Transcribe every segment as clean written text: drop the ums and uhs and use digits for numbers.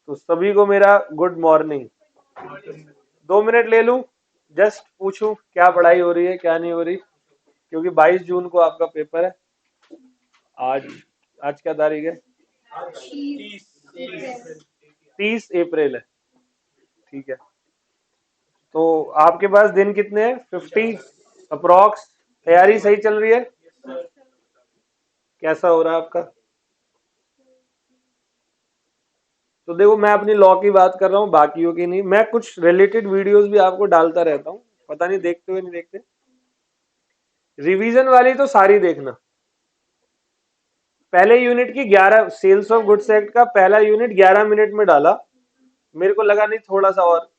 तो सभी को मेरा गुड मॉर्निंग। 2 मिनट ले लूं, जस्ट पूछूं क्या पढ़ाई हो रही है क्या नहीं हो रही, क्योंकि 22 जून को आपका पेपर है। आज आज क्या तारीख है? 30 अप्रैल है। ठीक है, तो आपके पास दिन कितने हैं? 50 अप्रॉक्स। तैयारी सही चल रही है? कैसा हो रहा है आपका? तो देखो, मैं अपनी लॉ की बात कर रहा हूँ, बाकियों की नहीं। मैं कुछ रिलेटेड वीडियोस भी आपको डालता रहता हूँ, पता नहीं देखते हुए नहीं देखते। रिवीजन वाली तो सारी देखना। पहले यूनिट की 11 सेल्स ऑफ गुड्स एक्ट का पहला यूनिट 11 मिनट में डाला। मेरे को लगा नहीं, थोड़ा सा और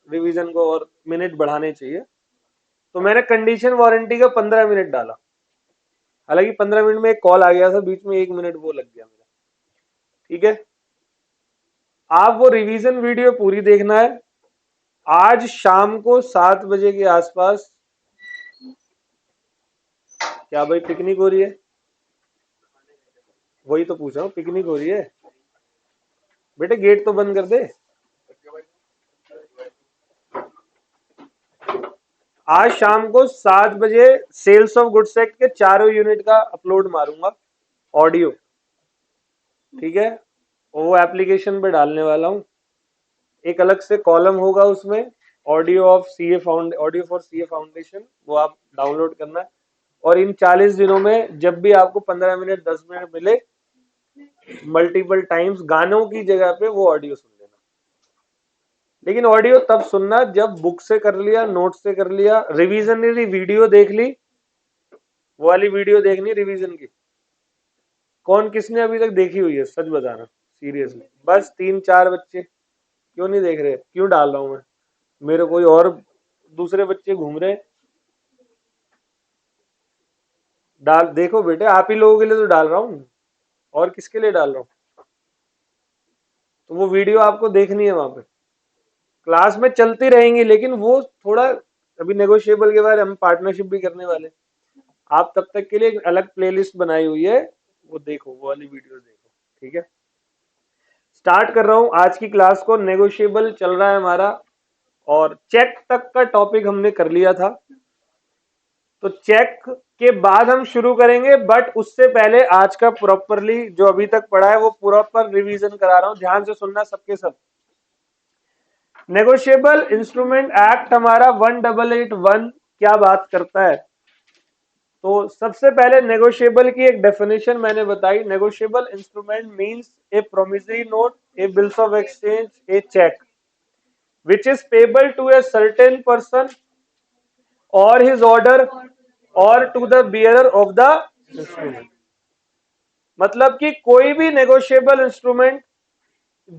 रिवीजन को और मिनट बढ़ाने चाहिए, तो मैंने कंडीशन वारंटी का 15 मिनट डाला। हालांकि 15 मिनट में एक कॉल आ गया था बीच में, 1 मिनट वो लग गया मेरा। ठीक है, आप वो रिवीजन वीडियो पूरी देखना है। आज शाम को 7 बजे के आसपास। क्या भाई पिकनिक हो रही है? वही तो पूछ रहा हूँ, पिकनिक हो रही है? बेटे गेट तो बंद कर दे। आज शाम को 7 बजे सेल्स ऑफ गुड्स एक्ट के चारों यूनिट का अपलोड मारूंगा, ऑडियो। ठीक है, वो एप्लीकेशन पे डालने वाला हूँ। एक अलग से कॉलम होगा उसमें, audio of CA found audio for CA foundation, वो आप डाउनलोड करना है। और इन 40 दिनों में जब भी आपको 15 मिनट 10 मिनट मिले, मल्टीपल टाइम्स गानों की जगह पे वो ऑडियो सुन लेना। लेकिन ऑडियो तब सुनना जब बुक से कर लिया, नोट से कर लिया, रिवीजन नहीं, वीडियो देख ली। वो वाली वीडियो देखनी रिवीजन की। कौन किसने अभी तक देखी हुई है? सच बताना सीरियसली। बस 3-4 बच्चे। क्यों नहीं देख रहे? क्यों डाल रहा हूं मैं? मेरे कोई और दूसरे बच्चे घूम रहे? डाल देखो बेटे, आप ही लोगों के लिए तो डाल रहा हूँ, और किसके लिए डाल रहा हूँ? तो वो वीडियो आपको देखनी है वहां पे। क्लास में चलती रहेंगी, लेकिन वो थोड़ा अभी नेगोशिएबल के बारे में हम पार्टनरशिप भी करने वाले। आप तब तक के लिए एक अलग प्लेलिस्ट बनाई हुई है, वो देखो, वो वाली वीडियो देखो। ठीक है, स्टार्ट कर रहा हूं आज की क्लास को। नेगोशिएबल चल रहा है हमारा, और चेक तक का टॉपिक हमने कर लिया था। तो चेक के बाद हम शुरू करेंगे, बट उससे पहले आज का प्रॉपरली जो अभी तक पढ़ा है वो प्रॉपर रिवीजन करा रहा हूं, ध्यान से सुनना सबके सब। नेगोशिएबल इंस्ट्रूमेंट एक्ट हमारा 1881 क्या बात करता है? तो सबसे पहले नेगोशिएबल की एक डेफिनेशन मैंने बताई। Negotiable instrument means a promissory note, a bills of exchange, a cheque which is payable to a certain person or his order or to the bearer of the instrument। मतलब कि कोई भी negotiable instrument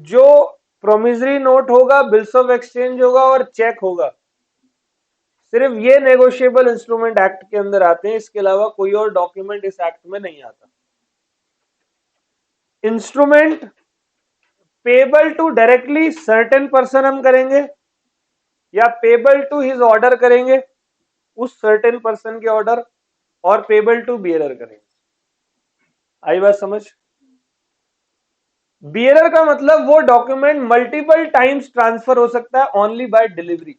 जो promissory note होगा, bills of exchange होगा और check होगा, सिर्फ ये नेगोशिएबल इंस्ट्रूमेंट एक्ट के अंदर आते हैं। इसके अलावा कोई और डॉक्यूमेंट इस एक्ट में नहीं आता। Instrument payable to directly certain person हम करेंगे, या पेबल टू हिज ऑर्डर करेंगे, उस सर्टेन पर्सन के ऑर्डर, और पेबल टू बियरर करेंगे। आई बात समझ? बियरर का मतलब वो डॉक्यूमेंट मल्टीपल टाइम्स ट्रांसफर हो सकता है ओनली बाय डिलीवरी।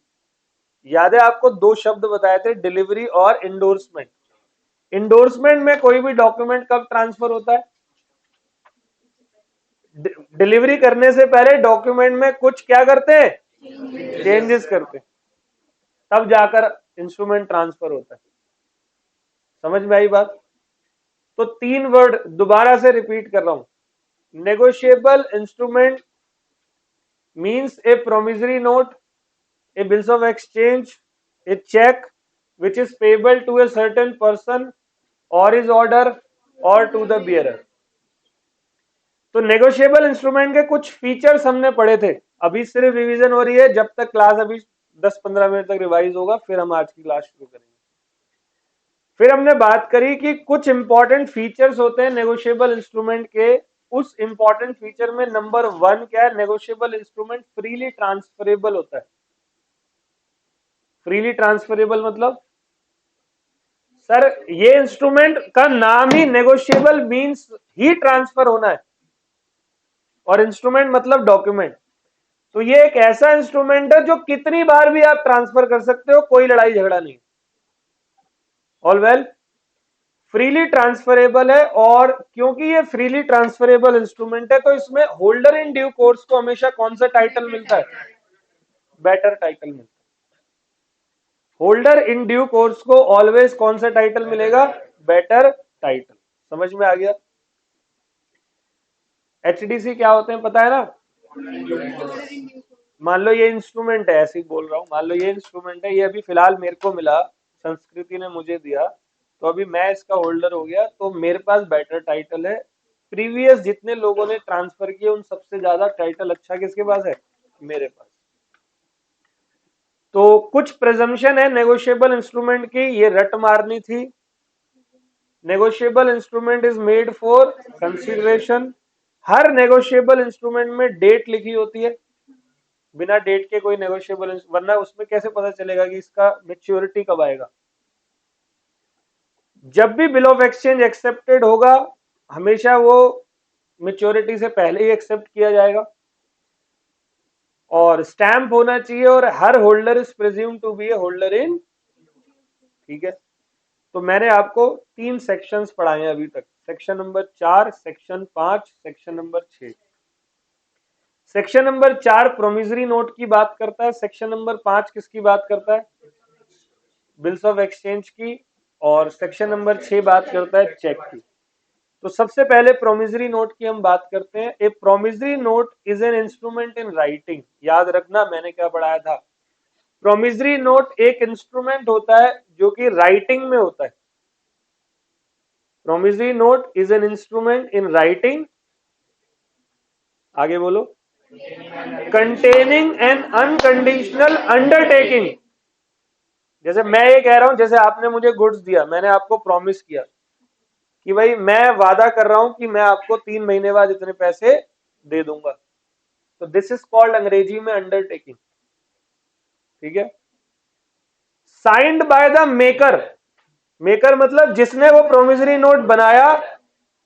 याद है आपको 2 शब्द बताए थे, डिलीवरी और इंडोर्समेंट। इंडोर्समेंट में कोई भी डॉक्यूमेंट कब ट्रांसफर होता है? डिलीवरी करने से पहले डॉक्यूमेंट में कुछ क्या करते हैं? चेंजेस करते हैं, तब जाकर इंस्ट्रूमेंट ट्रांसफर होता है। समझ में आई बात? तो 3 वर्ड दोबारा से रिपीट कर रहा हूं। Negotiable instrument means a promissory note, a bills of exchange, a check which is payable to a certain person or his order or to the bearer। तो नेगोशिएबल इंस्ट्रूमेंट के कुछ फीचर्स हमने पढ़े थे। अभी सिर्फ रिवीजन हो रही है, जब तक क्लास अभी 10-15 मिनट तक रिवाइज होगा, फिर हम आज की क्लास शुरू करेंगे। फिर हमने बात करी कि कुछ इंपॉर्टेंट फीचर्स होते हैं नेगोशिएबल इंस्ट्रूमेंट के। उस इंपॉर्टेंट फीचर में नंबर 1 क्या है? नेगोशिएबल इंस्ट्रूमेंट फ्रीली ट्रांसफरेबल होता है। फ्रीली ट्रांसफरेबल मतलब, सर ये इंस्ट्रूमेंट का नाम ही नेगोशिएबल मींस ही ट्रांसफर होना है, और इंस्ट्रूमेंट मतलब डॉक्यूमेंट। तो ये एक ऐसा इंस्ट्रूमेंट है जो कितनी बार भी आप ट्रांसफर कर सकते हो, कोई लड़ाई झगड़ा नहीं। ऑल वेल, फ्रीली ट्रांसफरेबल है, और क्योंकि ये फ्रीली ट्रांसफरेबल इंस्ट्रूमेंट है तो इसमें होल्डर इन ड्यू कोर्स को हमेशा कौन सा टाइटल मिलता है? बेटर टाइटल मिलता है। होल्डर इन ड्यू कोर्स को ऑलवेज कौन सा टाइटल मिलेगा? Better title. समझ में आ गया? एचडीसी क्या होते हैं पता है ना? मान लो ये इंस्ट्रूमेंट है, ऐसे ही बोल रहा हूं, मान लो ये इंस्ट्रूमेंट है, ये अभी फिलहाल मेरे को मिला, संस्कृति ने मुझे दिया, तो अभी मैं इसका होल्डर हो गया, तो मेरे पास बेटर टाइटल है। प्रीवियस जितने लोगों ने ट्रांसफर किए उन सबसे ज्यादा टाइटल अच्छा किसके पास है? मेरे पास। तो कुछ प्रेजम्पशन है नेगोशिएबल इंस्ट्रूमेंट की, ये रट मारनी थी। Negotiable instrument is made for consideration. Her negotiable instrument में डेट लिखी होती है, बिना डेट के कोई नेगोशिएबल, वरना उसमें कैसे पता चलेगा कि इसका मेच्योरिटी कब आएगा? जब भी बिल ऑफ एक्सचेंज एक्सेप्टेड होगा, हमेशा वो मेच्योरिटी से पहले ही एक्सेप्ट किया जाएगा, और स्टैंप होना चाहिए, और हर holder is presumed to be a holder in. ठीक है, तो मैंने आपको 3 सेक्शंस पढ़ाए हैं अभी तक, section number 4, section 5, section number 6। Section number 4 promissory note की बात करता है, सेक्शन नंबर 5 किसकी बात करता है? बिल्स ऑफ एक्सचेंज की, और सेक्शन नंबर 6 बात करता है चेक की। तो सबसे पहले प्रोमिसरी नोट की हम बात करते हैं। A promissory note is an instrument in writing. याद रखना मैंने क्या पढ़ाया था, प्रोमिसरी नोट एक इंस्ट्रूमेंट होता है जो कि राइटिंग में होता है। Promissory note is an instrument in writing, आगे बोलो, कंटेनिंग एन अनकंडीशनल अंडरटेकिंग। जैसे मैं ये कह रहा हूं, जैसे आपने मुझे गुड्स दिया, मैंने आपको प्रॉमिस किया कि भाई मैं वादा कर रहा हूं कि मैं आपको 3 महीने बाद इतने पैसे दे दूंगा, तो दिस इज कॉल्ड अंग्रेजी में अंडरटेकिंग। ठीक है, signed by the maker. Maker मतलब जिसने वो प्रोमिसरी नोट बनाया,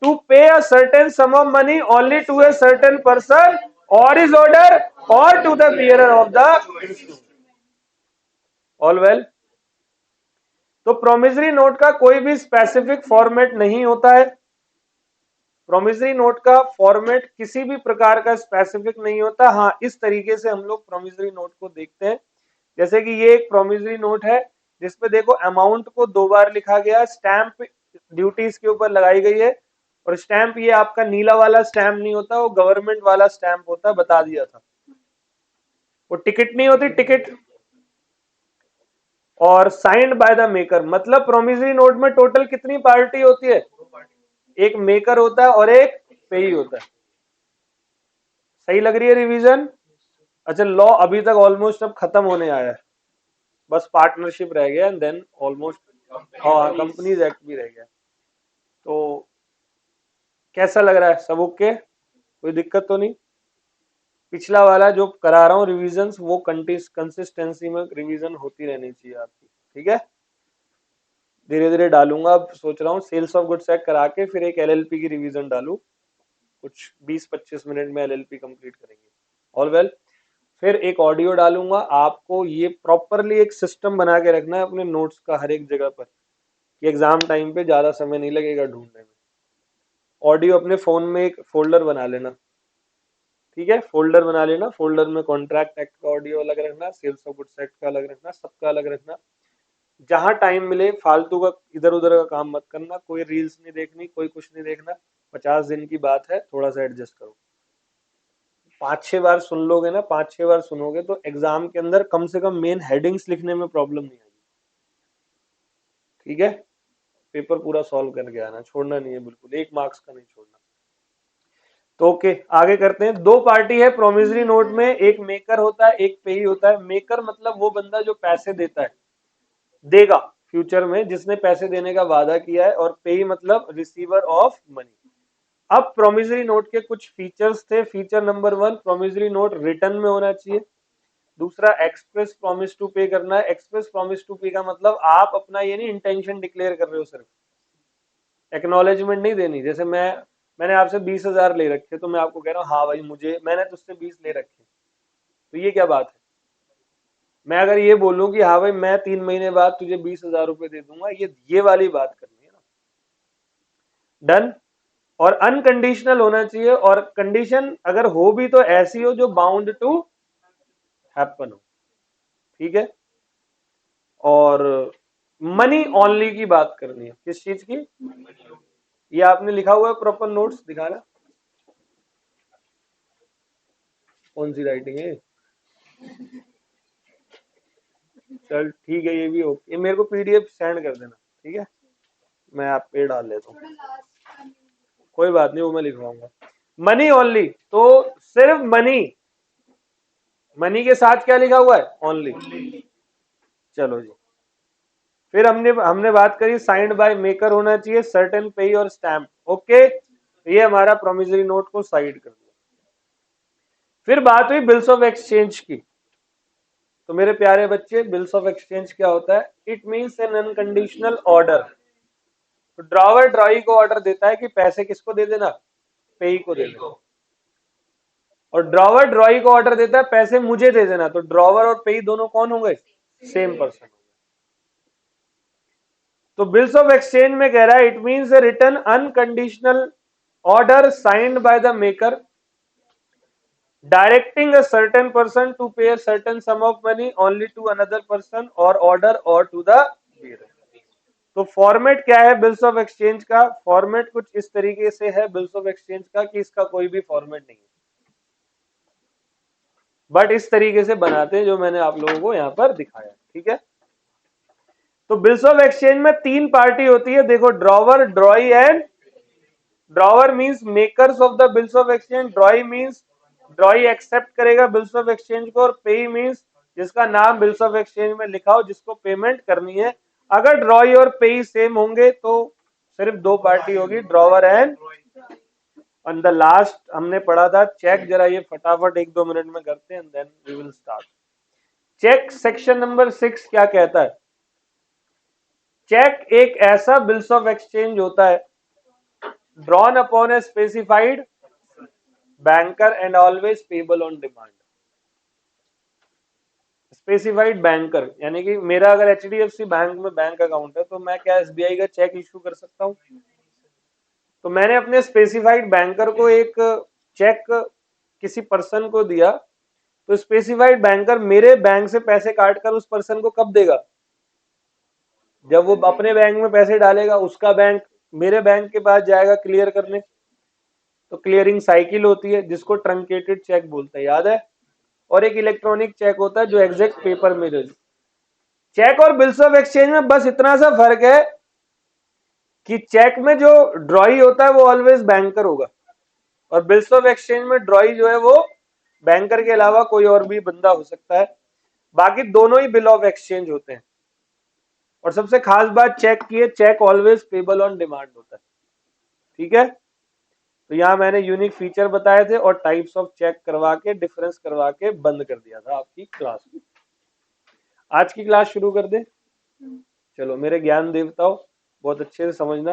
to pay a certain sum of money only to a certain person और इज ऑर्डर और to the bearer of the instrument. All well, तो प्रोमिसरी नोट का कोई भी स्पेसिफिक फॉर्मेट नहीं होता है। प्रोमिसरी नोट का फॉर्मेट किसी भी प्रकार का स्पेसिफिक नहीं होता। हाँ, इस तरीके से हम लोग प्रोमिसरी नोट को देखते हैं, जैसे कि ये एक प्रोमिसरी नोट है जिसपे देखो अमाउंट को 2 बार लिखा गया, स्टैंप ड्यूटीज के ऊपर लगाई गई है, और स्टैंप ये आपका नीला वाला स्टैंप नहीं होता, वो गवर्नमेंट वाला स्टैंप होता है, बता दिया था। वो टिकट नहीं होती, टिकट। और साइंड बाय द मेकर, मतलब प्रोमिसरी नोट में टोटल कितनी पार्टी होती है? एक मेकर होता है और एक पेई होता है। सही लग रही है रिवीजन? अच्छा, लॉ अभी तक ऑलमोस्ट अब खत्म होने आया है, बस पार्टनरशिप रह गया, एंड देन ऑलमोस्ट, हाँ, कंपनीज एक्ट भी रह गया। तो कैसा लग रहा है? सब ओके? कोई दिक्कत तो नहीं? पिछला वाला जो करा रहा हूँ रिवीजन, वो कंसिस्टेंसी में रिवीजन होती रहनी चाहिए आपकी। ठीक है, धीरे धीरे डालूंगा। अब सोच रहा हूँ सेल्स ऑफ गुड्स एक्ट करा के फिर एक एलएलपी की रिवीजन डालू, कुछ 20-25 मिनट में एलएलपी कंप्लीट करेंगे। ऑल वेल, फिर एक ऑडियो डालूंगा। आपको ये प्रॉपरली एक सिस्टम बना के रखना है अपने नोट्स का हर एक जगह पर, कि एग्जाम टाइम पे ज्यादा समय नहीं लगेगा ढूंढने में। ऑडियो अपने फोन में एक फोल्डर बना लेना। ठीक है, फोल्डर बना लेना, फोल्डर में कॉन्ट्रैक्ट एक्ट का ऑडियो अलग रखना, सेल्स ऑफ गुड्स एक्ट का अलग रखना, सबका अलग रखना। जहां टाइम मिले फालतू का इधर उधर का काम मत करना, कोई रील्स नहीं देखनी, कोई कुछ नहीं देखना। 50 दिन की बात है, थोड़ा सा एडजस्ट करो। 5-6 बार सुन लोगे ना, 5-6 बार सुनोगे तो एग्जाम के अंदर कम से कम मेन हेडिंग्स लिखने में प्रॉब्लम नहीं आएगी। ठीक है, पेपर पूरा सॉल्व करके आना, छोड़ना नहीं है बिल्कुल, 1 मार्क्स का नहीं छोड़ना। तो ओके, आगे करते हैं। 2 पार्टी है प्रोमिसरी नोट में, एक मेकर होता है, एक पेई होता है। मेकर मतलब वो बंदा जो पैसे देता है, देगा फ्यूचर में, जिसने पैसे देने का वादा किया है, और पेई मतलब रिसीवर ऑफ मनी। अब प्रोमिसरी नोट के कुछ फीचर्स थे। Feature number 1, promissory note return में होना चाहिए। दूसरा, एक्सप्रेस प्रॉमिस टू पे करना है। एक्सप्रेस प्रॉमिस टू पे का मतलब आप अपना ये नहीं इंटेंशन डिक्लेयर कर रहे हो, सिर्फ एक्नॉलेजमेंट नहीं देनी। जैसे मैंने आपसे 20,000 ले रखे, तो मैं आपको कह रहा हूँ हाँ भाई, मैंने तुझसे 20 ले रखे, तो ये क्या बात है? मैं अगर ये बोलूं कि हाँ भाई मैं 3 महीने बाद तुझे 20,000 रुपए दे दूंगा, ये वाली बात करनी है ना। डन। और अनकंडीशनल होना चाहिए, और कंडीशन अगर हो भी तो ऐसी हो जो बाउंड टू हैपन हो, ठीक है। और मनी ओनली की बात करनी है, किस चीज की? ये आपने लिखा हुआ है प्रॉपर नोट्स दिखाना, कौन सी राइटिंग है? चल ठीक है, ये भी ओके, ये मेरे को पीडीएफ सेंड कर देना, ठीक है, मैं आप पे डाल लेता हूँ, कोई बात नहीं, वो मैं लिखवाऊंगा। मनी ओनली, तो सिर्फ मनी, मनी के साथ क्या लिखा हुआ है? ओनली। चलो जी, फिर हमने बात करी साइंड बाय मेकर होना चाहिए, सर्टेन पे और स्टैम्प, ओके। ये हमारा प्रोमिसरी नोट को साइड कर दिया। फिर बात हुई बिल्स ऑफ एक्सचेंज की। तो मेरे प्यारे बच्चे, बिल्स ऑफ एक्सचेंज क्या होता है? It means N unconditional order. तो ड्रॉवर ड्रॉई को ऑर्डर देता है कि पैसे किसको दे देना? पेई को दे देना। और ड्रॉवर ड्रॉई को ऑर्डर देता है पैसे मुझे दे देना। तो ड्रॉवर और पेई दोनों कौन होंगे? Same person. तो बिल्स ऑफ एक्सचेंज में कह रहा है it means a written unconditional order signed by the maker directing a certain person to pay a certain sum of money only to another person or order or to the bearer। तो format क्या है bills of exchange का? Format कुछ इस तरीके से है bills of exchange का कि इसका कोई भी फॉर्मेट नहीं है, बट इस तरीके से बनाते हैं जो मैंने आप लोगों को यहां पर दिखाया, ठीक है। तो बिल्स ऑफ एक्सचेंज में 3 पार्टी होती है, देखो, drawer, drawee and drawer means makers of the bills of exchange, drawee means drawee accept करेगा बिल्स ऑफ एक्सचेंज को, और पेई मींस जिसका नाम बिल्स ऑफ एक्सचेंज में लिखा हो, जिसको पेमेंट करनी है। अगर ड्रॉई और पेई सेम होंगे तो सिर्फ 2 पार्टी होगी, drawer and. On the last हमने पढ़ा था चेक, जरा ये फटाफट 1-2 मिनट में करते हैं, then we will start. Cheque section number 6 क्या कहता है? चेक एक ऐसा बिल्स ऑफ एक्सचेंज होता है drawn upon a specified banker and always payable on demand। Specified banker यानी कि मेरा अगर एचडीएफसी बैंक में बैंक अकाउंट है तो मैं क्या एसबीआई का चेक इशू कर सकता हूं? तो मैंने अपने स्पेसिफाइड बैंकर को एक चेक किसी पर्सन को दिया, तो स्पेसिफाइड बैंकर मेरे बैंक से पैसे काट कर उस पर्सन को कब देगा? जब वो अपने बैंक में पैसे डालेगा, उसका बैंक मेरे बैंक के पास जाएगा क्लियर करने। तो क्लियरिंग साइकिल होती है जिसको ट्रंकेटेड चेक बोलते हैं, याद है। और एक इलेक्ट्रॉनिक चेक होता है जो एग्जैक्ट पेपर में रहे। चेक और बिल्स ऑफ एक्सचेंज में बस इतना सा फर्क है कि चेक में जो ड्रॉई होता है वो ऑलवेज बैंकर होगा, और बिल्स ऑफ एक्सचेंज में ड्रॉई जो है वो बैंकर के अलावा कोई और भी बंदा हो सकता है। बाकी दोनों ही बिल ऑफ एक्सचेंज होते हैं। और सबसे खास बात चेक की है, cheque always payable on demand होता है, ठीक है। तो यहां मैंने यूनिक फीचर बताए थे और टाइप्स ऑफ चेक करवा के डिफरेंस करवा के बंद कर दिया था आपकी क्लास में। आज की क्लास शुरू कर दे। चलो मेरे ज्ञान देवताओं, बहुत अच्छे से समझना।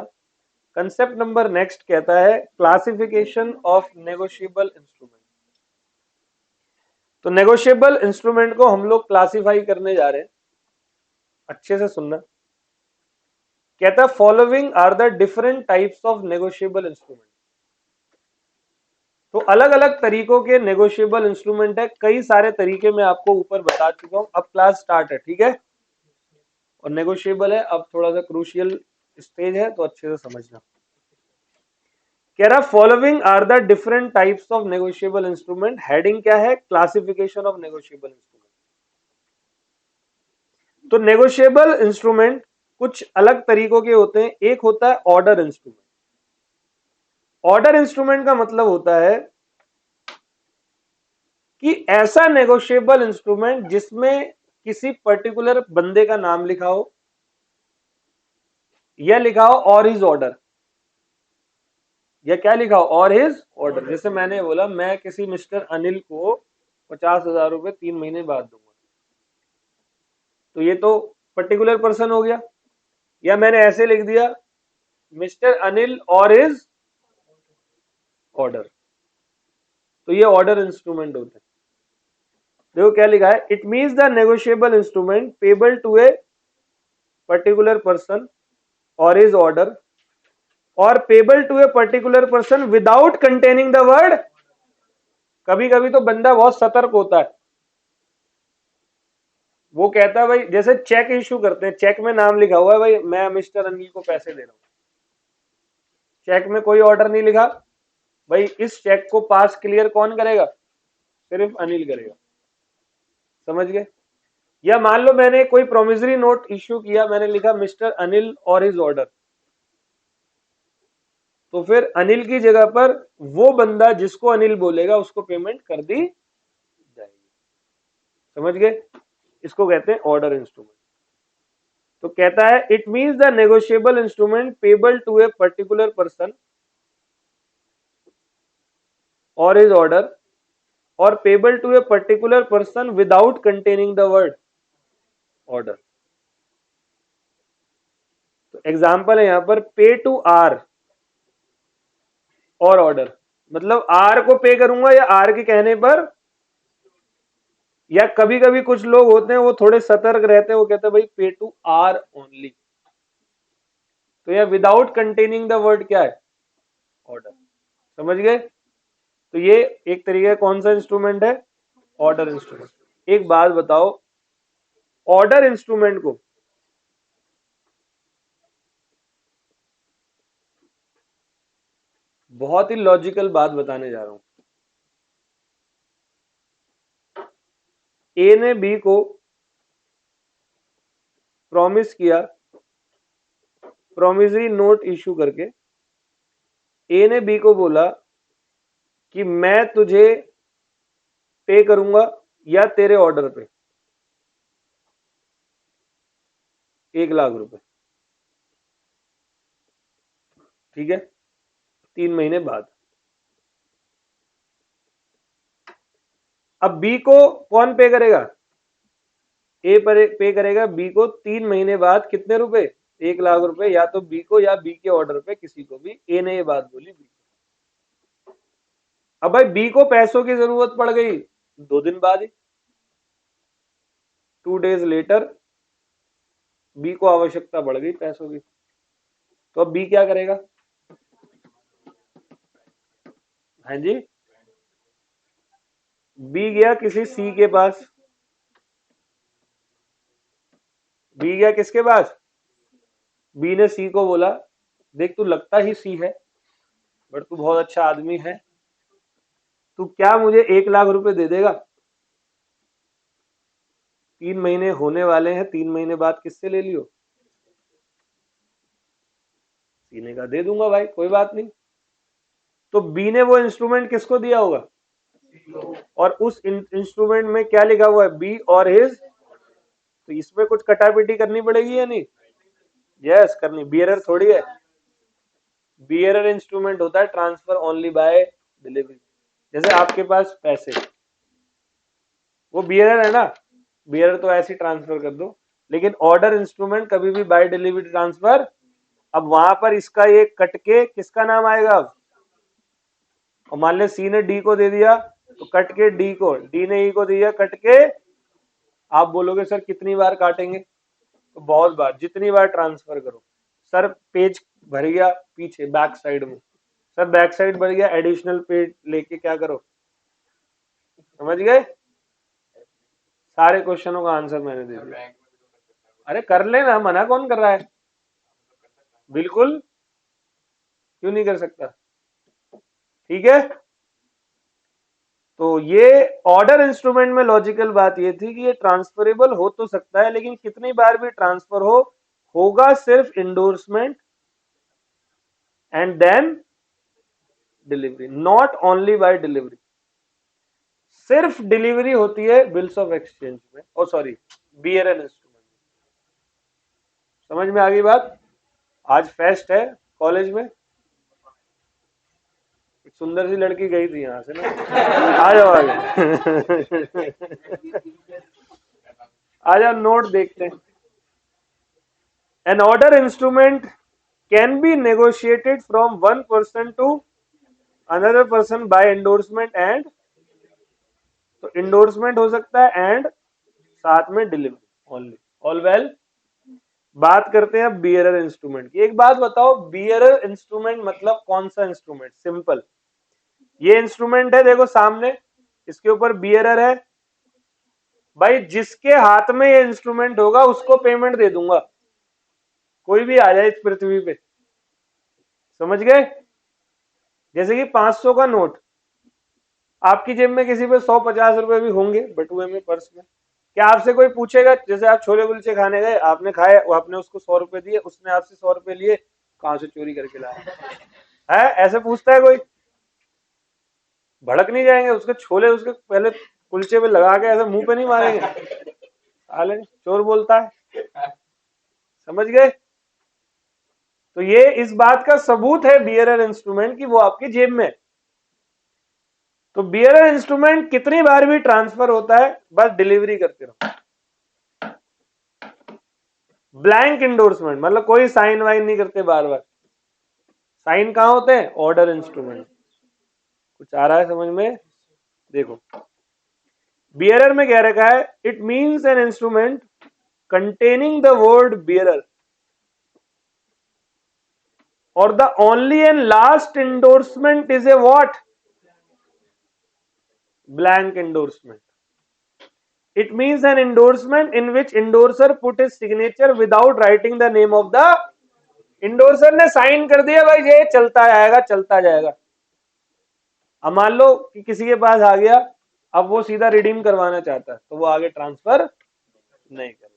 कंसेप्ट नंबर नेक्स्ट कहता है क्लासिफिकेशन ऑफ नेगोशिएबल इंस्ट्रूमेंट। तो नेगोशिएबल इंस्ट्रूमेंट को हम लोग क्लासिफाई करने जा रहे हैं, अच्छे से सुनना। कहता है following are the different types of negotiable instrument. तो अलग अलग तरीकों के नेगोशिएबल इंस्ट्रूमेंट है, कई सारे तरीके मैं आपको ऊपर बता चुका हूं। अब क्लास स्टार्ट है, ठीक है। और नेगोशिएबल है, अब थोड़ा सा क्रूशियल स्टेज है तो अच्छे से समझना। कह रहा following are the different types of negotiable instrument. Heading क्या है? Classification of negotiable instrument. तो नेगोशिएबल इंस्ट्रूमेंट कुछ अलग तरीकों के होते हैं। एक होता है ऑर्डर इंस्ट्रूमेंट। ऑर्डर इंस्ट्रूमेंट का मतलब होता है कि ऐसा नेगोशिएबल इंस्ट्रूमेंट जिसमें किसी पर्टिकुलर बंदे का नाम लिखा हो या लिखा हो और हिज ऑर्डर, या क्या लिखा हो? और हिज ऑर्डर। जैसे मैंने बोला मैं किसी मिस्टर अनिल को 50,000 रुपए 3 महीने बाद दूंगा, तो ये तो पर्टिकुलर पर्सन हो गया। या मैंने ऐसे लिख दिया मिस्टर अनिल और हिज ऑर्डर, तो ये ऑर्डर इंस्ट्रूमेंट होते हैं। देखो क्या लिखा है, it means the negotiable instrument payable to a particular person और इज ऑर्डर और payable to a particular person without containing the word. कभी कभी तो बंदा बहुत सतर्क होता है, वो कहता है भाई, जैसे चेक इश्यू करते हैं, चेक में नाम लिखा हुआ है भाई मैं मिस्टर अनिल को पैसे दे रहा हूं, चेक में कोई ऑर्डर नहीं लिखा, भाई इस चेक को पास क्लियर कौन करेगा, सिर्फ अनिल करेगा। समझ गए? या मान लो मैंने कोई प्रोमिसरी नोट इश्यू किया, मैंने लिखा मिस्टर अनिल और हिज ऑर्डर, तो फिर अनिल की जगह पर वो बंदा जिसको अनिल बोलेगा उसको पेमेंट कर दी जाएगी। समझ गए? इसको कहते हैं ऑर्डर इंस्ट्रूमेंट। तो कहता है it means the negotiable instrument payable to a particular person और हिज ऑर्डर और payable to a particular person without containing the word order. तो एग्जाम्पल है यहां पर पे टू आर और ऑर्डर, मतलब आर को पे करूंगा या आर के कहने पर, या कभी कभी कुछ लोग होते हैं वो थोड़े सतर्क रहते हैं, वो कहते हैं भाई पे टू आर ओनली, तो यह विदाउट कंटेनिंग द वर्ड क्या है, ऑर्डर। समझ गए? तो ये एक तरीके कौन सा इंस्ट्रूमेंट है, ऑर्डर इंस्ट्रूमेंट। एक बात बताओ, ऑर्डर इंस्ट्रूमेंट को बहुत ही लॉजिकल बात बताने जा रहा हूं। ए ने बी को प्रॉमिस किया, प्रॉमिसरी नोट इशू करके ए ने बी को बोला कि मैं तुझे पे करूंगा या तेरे ऑर्डर पे 1,00,000 रुपए, ठीक है, 3 महीने बाद। अब बी को कौन पे करेगा, ए पर पे करेगा बी को 3 महीने बाद कितने रुपए, 1,00,000 रुपए, या तो बी को या बी के ऑर्डर पे किसी को भी। ए ने ये बात बोली बी को। अब भाई बी को पैसों की जरूरत पड़ गई 2 दिन बाद ही, 2 days लेटर बी को आवश्यकता बढ़ गई पैसों की, तो अब बी क्या करेगा, हाँ जी, बी गया किसी सी के पास, बी गया किसके पास, बी ने सी को बोला देख तू लगता ही सी है बट तू बहुत अच्छा आदमी है, तू क्या मुझे 1,00,000 रुपए दे देगा, 3 महीने होने वाले हैं, 3 महीने बाद किससे ले लियो, सी ने कहा दे दूंगा भाई कोई बात नहीं। तो बी ने वो इंस्ट्रूमेंट किसको दिया होगा, और उस इंस्ट्रूमेंट में क्या लिखा हुआ है, बी और हिज, तो इसमें कुछ कटापिटी करनी पड़ेगी या नहीं, यस करनी, बियरर थोड़ी है, बियरर इंस्ट्रूमेंट होता है ट्रांसफर ओनली बाय डिलीवरी। जैसे आपके पास पैसे, वो बियरर है ना, बियरर तो ऐसे ट्रांसफर कर दो, लेकिन ऑर्डर इंस्ट्रूमेंट कभी भी बाय डिलीवरी ट्रांसफर। अब वहां पर इसका ये कट के किसका नाम आएगा, और मान ले सी ने डी को दे दिया तो कट के डी को, डी ने ई को दिया कट के, आप बोलोगे सर कितनी बार काटेंगे, तो बहुत बार, जितनी बार ट्रांसफर करो। सर पेज भर गया पीछे बैक साइड में, सर बैक साइड भर गया, एडिशनल पेज लेके क्या करो। समझ गए? सारे क्वेश्चनों का आंसर मैंने दे दिया। अरे कर लेना, मना कौन कर रहा है, बिल्कुल, क्यों नहीं कर सकता, ठीक है। तो ये ऑर्डर इंस्ट्रूमेंट में लॉजिकल बात ये थी कि ये ट्रांसफरेबल हो तो सकता है, लेकिन कितनी बार भी ट्रांसफर हो, होगा सिर्फ endorsement and then delivery, not only by delivery. सिर्फ डिलीवरी होती है बिल्स ऑफ एक्सचेंज में, ओ सॉरी बीएरएन इंस्ट्रूमेंट। समझ में आ गई बात? आज फेस्ट है कॉलेज में, एक सुंदर सी लड़की गई थी यहां से ना, आ जाओ आगे आ जाओ, नोट देखते हैं। An order instrument can be negotiated from one person to another person by endorsement and, तो इंडोर्समेंट हो सकता है एंड साथ में डिलीवरी ओनली। All well. बात करते हैं अब बियरर इंस्ट्रूमेंट की। एक बात बताओ, बियरर इंस्ट्रूमेंट मतलब कौन सा इंस्ट्रूमेंट? सिंपल, ये इंस्ट्रूमेंट है देखो सामने, इसके ऊपर बियरर है। भाई जिसके हाथ में ये इंस्ट्रूमेंट होगा उसको पेमेंट दे दूंगा, कोई भी आ जाए इस पृथ्वी पे। समझ गए? जैसे कि 500 का नोट, आपकी जेब में किसी पे 150 रुपए भी होंगे बटुए में, पर्स में, क्या आपसे कोई पूछेगा? जैसे आप छोले कुलचे खाने गए, आपने खाए, वो आपने उसको 100 रुपए दिए, उसने आपसे 100 रुपए लिए, कहां से चोरी करके लाया है? ऐसे पूछता है कोई? भड़क नहीं जाएंगे? उसके छोले उसके पहले कुलचे पे लगा के ऐसे मुंह पे नहीं मारेंगे? साले चोर बोलता है। समझ गए? तो ये इस बात का सबूत है बियरर इंस्ट्रूमेंट की वो आपकी जेब में। तो बियरर इंस्ट्रूमेंट कितनी बार भी ट्रांसफर होता है, बस डिलीवरी करते रहो। ब्लैंक इंडोर्समेंट मतलब कोई साइन वाइन नहीं करते बार बार। साइन कहां होते हैं? Order instrument. कुछ आ रहा है समझ में? देखो बियरर में कह रखा है, it means an instrument containing the word bearer or the only and last endorsement is a what? Blank endorsement. It means an endorsement in which endorser put his signature without writing the name of the endorser। ने sign कर दिया भाई ये चलता जाएगा चलता जाएगा। अब मान लो कि किसी के पास आ गया, अब वो सीधा रिडीम करवाना चाहता है तो वो आगे ट्रांसफर नहीं करेगा।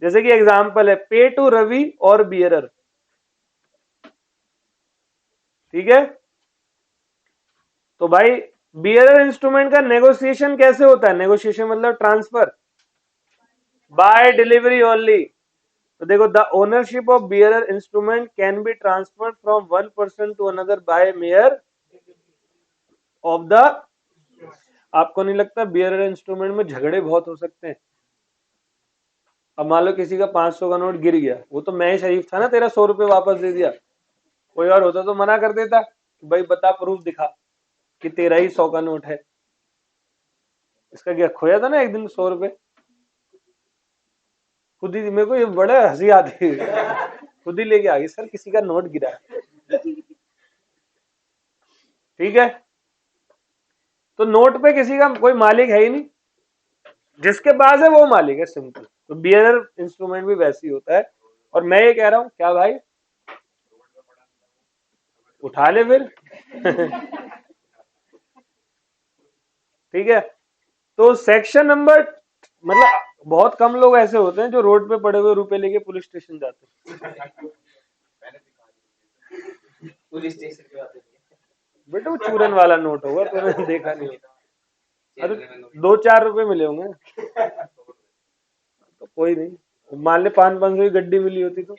जैसे कि एग्जांपल है पे टू रवि और बियरर, ठीक है? तो भाई बियरर इंस्ट्रूमेंट का नेगोशिएशन कैसे होता है? नेगोशिएशन मतलब ट्रांसफर बाय डिलीवरी ओनली। तो देखो the ownership of bearer instrument can be transferred from one person to another by mere of the. आपको नहीं लगता बियरर इंस्ट्रूमेंट में झगड़े बहुत हो सकते हैं? अब मान लो किसी का 500 का नोट गिर गया, वो तो मैं ही शरीफ था ना, तेरा 100 रुपए वापस दे दिया। कोई और होता तो मना कर देता कि भाई बता प्रूफ दिखा कि तेरा ही 100 का नोट है। इसका क्या खोया था ना एक दिन 100 रुपए, खुद ही मेरे को ये बड़ा हंसी आती है, खुद ही लेके आ गई सर किसी का नोट गिरा है। ठीक है? तो नोट पे किसी का कोई मालिक है ही नहीं, जिसके पास है वो मालिक है, सिंपल। तो बियरर इंस्ट्रूमेंट भी वैसे ही होता है। और मैं ये कह रहा हूं, क्या भाई उठा ले फिर। ठीक है? तो सेक्शन नंबर, मतलब बहुत कम लोग ऐसे होते हैं जो रोड पे पड़े हुए रुपए लेके पुलिस स्टेशन जाते हैं। पुलिस स्टेशन पे आते हैं बेटा, वो चूरन वाला नोट होगा, तूने देखा नहीं होगा। अरे 2-4 रुपए मिले होंगे तो कोई नहीं, मान ले 500 की गड्डी मिली होती तो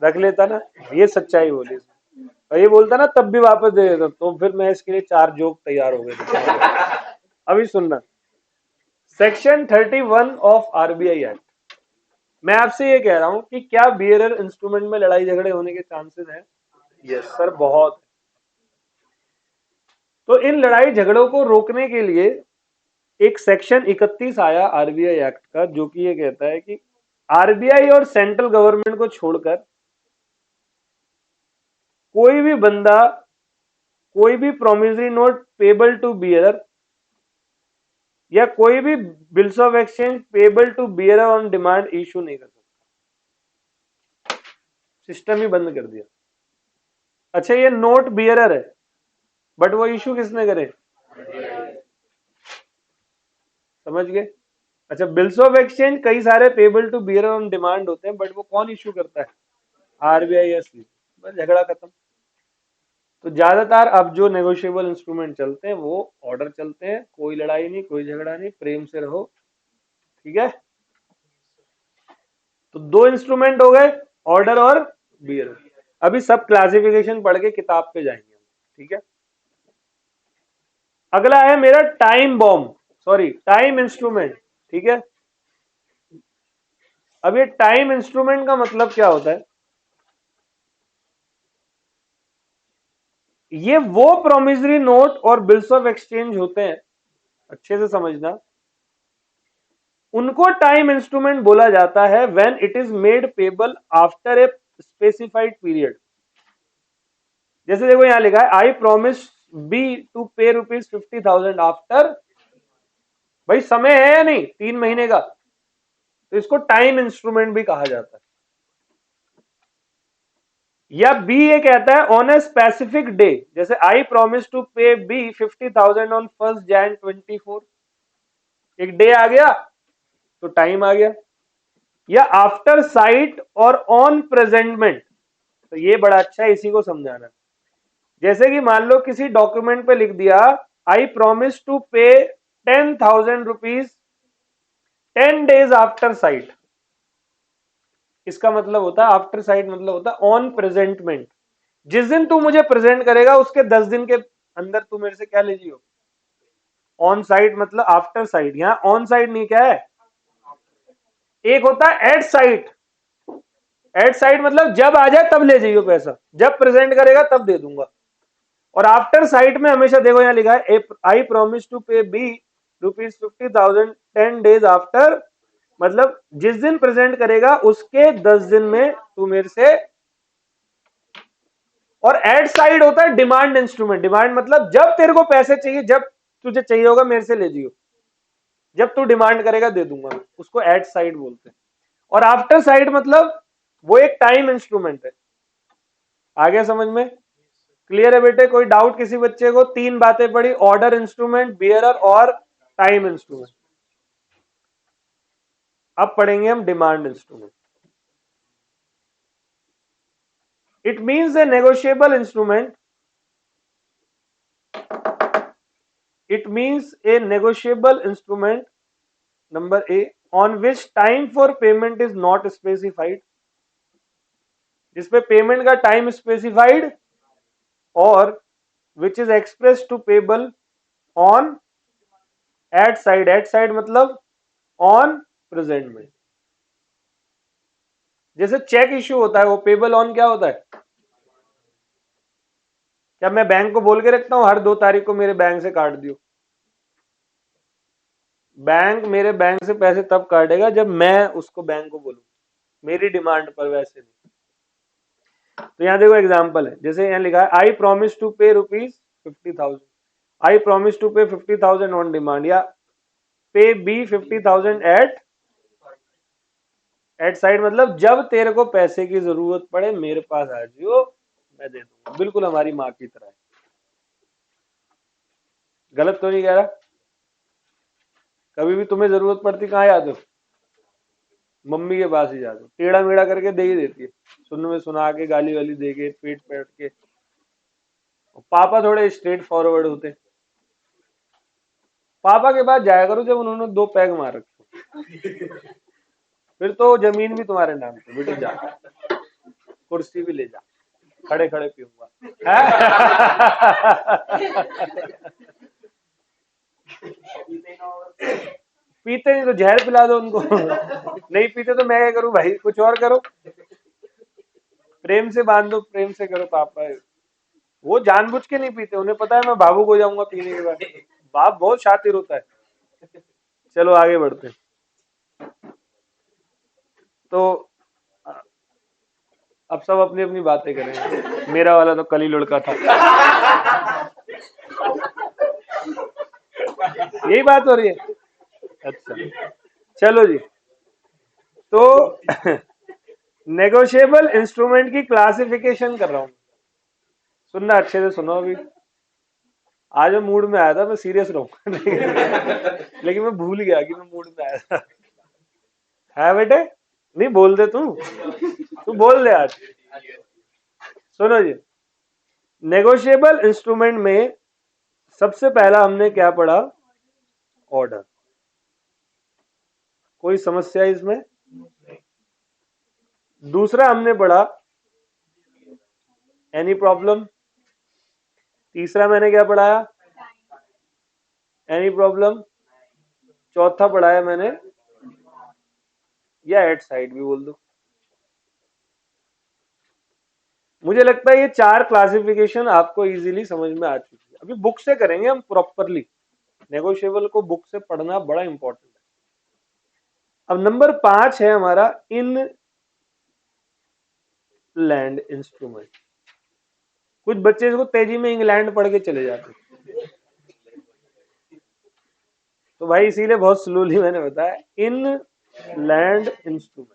रख लेता ना। ये सच्चाई बोली, और ये बोलता ना तब भी वापस दे देता, तो फिर मैं इसके लिए 4 जोक तैयार हो गए थे। अभी सुनना, सेक्शन 31 ऑफ आरबीआई एक्ट। मैं आपसे ये कह रहा हूं कि क्या बियरर इंस्ट्रूमेंट में लड़ाई झगड़े होने के चांसेस हैं? यस सर, बहुत। तो इन लड़ाई झगड़ों को रोकने के लिए एक सेक्शन 31 आया आरबीआई एक्ट का, जो कि ये कहता है कि आरबीआई और सेंट्रल गवर्नमेंट को छोड़कर कोई भी बंदा कोई भी promissory note payable to bearer या कोई भी bills of exchange payable to bearer on demand issue नहीं कर सकता। सिस्टम ही बंद कर दिया। अच्छा ये नोट बियरर है, बट वो इशू किसने करे? समझ गए? अच्छा बिल्स ऑफ एक्सचेंज कई सारे payable to bearer on demand होते हैं, बट वो कौन इशू करता है? आरबीआई या सी। बस झगड़ा खत्म। तो ज्यादातर अब जो नेगोशिएबल इंस्ट्रूमेंट चलते हैं वो ऑर्डर चलते हैं, कोई लड़ाई नहीं, कोई झगड़ा नहीं, प्रेम से रहो। ठीक है? तो 2 इंस्ट्रूमेंट हो गए, ऑर्डर और बियरर। अभी सब क्लासिफिकेशन पढ़ के किताब पे जाएंगे। ठीक है? अगला है मेरा time bomb, sorry time instrument. ठीक है? अब ये टाइम इंस्ट्रूमेंट का मतलब क्या होता है? ये वो प्रोमिसरी नोट और बिल्स ऑफ एक्सचेंज होते हैं अच्छे से समझना, उनको टाइम इंस्ट्रूमेंट बोला जाता है when it is made payable after a specified period. जैसे देखो यहां लिखा है आई प्रॉमिस बी टू पे ₹50,000 आफ्टर, भाई समय है या नहीं 3 महीने का, तो इसको टाइम इंस्ट्रूमेंट भी कहा जाता है। या बी ये कहता है ऑन ए स्पेसिफिक डे, जैसे आई प्रॉमिस टू पे बी 50,000 ऑन 1 Jan 24, एक डे आ गया तो टाइम आ गया। या आफ्टर साइट और ऑन प्रेजेंटमेंट, तो ये बड़ा अच्छा है, इसी को समझाना। जैसे कि मान लो किसी डॉक्यूमेंट पे लिख दिया आई प्रॉमिस टू पे ₹10,000 10 days आफ्टर साइट, इसका मतलब होता है आफ्टर साइट मतलब होता है ऑन प्रेजेंटमेंट, जिस दिन तू मुझे प्रेजेंट करेगा उसके 10 दिन के अंदर तू मेरे से क्या ले जियो। ऑन साइट मतलब आफ्टर साइट, यहां ऑन साइट नहीं क्या है, एक होता है एट साइट, एट साइट मतलब जब आ जाए तब ले जाइयो पैसा, जब प्रेजेंट करेगा तब दे दूंगा। और आफ्टर साइट में हमेशा देखो यहां लिखा है आई प्रॉमिस टू पे बी ₹50,000 10 days आफ्टर, मतलब जिस दिन प्रेजेंट करेगा उसके 10 दिन में तू मेरे से। और एड साइड होता है डिमांड इंस्ट्रूमेंट, डिमांड मतलब जब तेरे को पैसे चाहिए, जब तुझे चाहिए होगा मेरे से ले जियो, जब तू डिमांड करेगा दे दूंगा, उसको एड साइड बोलते हैं। और आफ्टर साइड मतलब वो एक टाइम इंस्ट्रूमेंट है। आ गया समझ में? क्लियर है बेटे? कोई डाउट किसी बच्चे को? 3 बातें पढ़ी, ऑर्डर इंस्ट्रूमेंट, बियरर और टाइम इंस्ट्रूमेंट। अब पढ़ेंगे हम demand instrument. It means A negotiable instrument, it means a negotiable instrument, number A, on which time for payment is not specified, जिसपे पेमेंट का टाइम स्पेसिफाइड, और which is expressed to payable on at side, at side मतलब on present में। जैसे check issue होता है वो payable on क्या होता है, क्या मैं बैंक को बोल के रखता हूं हर 2 तारीख को मेरे बैंक से काट दियो, बैंक मेरे बैंक से पैसे तब काटेगा जब मैं उसको बैंक को बोलूं, मेरी डिमांड पर, वैसे नहीं। तो यहां देखो एग्जांपल है, जैसे यहां लिखा है आई प्रॉमिस टू पे ₹50,000, आई प्रॉमिस टू पे 50,000 ऑन डिमांड, या पे बी 50,000 एट साइड मतलब जब तेरे को पैसे की जरूरत पड़े मेरे पास आ जियो, मैं दे दूंगा, बिल्कुल हमारी माँ की तरह है। गलत तो नहीं कह रहा? कभी भी तुम्हें जरूरत पड़ती कहाँ याद हो, मम्मी के पास ही जाते हो, टेढ़ा मेढ़ा करके दे ही देती है, सुन में सुना के गाली वाली दे के पीट पैट के। पापा थोड़े स्ट्रेट फॉरवर्ड होते, पापा के पास जाया करो जब उन्होंने 2 पैग मार रखे, फिर तो जमीन भी तुम्हारे नाम पे, बेटी जा, कुर्सी भी ले जा, खड़े खड़े पीऊंगा। पीते नहीं तो जहर पिला दो उनको, नहीं पीते तो मैं क्या करूं भाई, कुछ और करो, प्रेम से बांध दो, प्रेम से करो। पापा वो जानबूझ के नहीं पीते, उन्हें पता है मैं भावुक हो जाऊंगा पीने के बाद, बाप बहुत शातिर होता है। चलो आगे बढ़ते हैं। तो अब सब अपनी अपनी बातें करेंगे, मेरा वाला तो कल ही लड़का था। यही बात हो रही है? अच्छा चलो जी। तो नेगोशिएबल इंस्ट्रूमेंट की क्लासिफिकेशन कर रहा हूं, सुनना अच्छे से सुनो। अभी आज मैं मूड में आया था, मैं सीरियस रहूंगा लेकिन मैं भूल गया कि मैं मूड में आया था। है बेटे? नहीं बोल दे तू बोल दे आज। सुनो जी, नेगोशिएबल इंस्ट्रूमेंट में सबसे पहला हमने क्या पढ़ा, ऑर्डर। कोई समस्या इसमें? दूसरा हमने पढ़ा एनी प्रॉब्लम, तीसरा मैंने क्या पढ़ाया, एनी प्रॉब्लम, चौथा पढ़ाया मैंने, या एट साइड भी बोल दो। मुझे लगता है ये 4 क्लासिफिकेशन आपको इजीली समझ में आ चुकी है। अभी बुक से करेंगे हम प्रॉपरली, नेगोशिएबल को बुक से पढ़ना बड़ा इंपॉर्टेंट है। अब नंबर 5 है हमारा इन लैंड इंस्ट्रूमेंट। कुछ बच्चे इसको तेजी में इंग्लैंड पढ़ के चले जाते हैं, तो भाई इसीलिए बहुत स्लोली मैंने बताया इन लैंड इंस्ट्रूमेंट।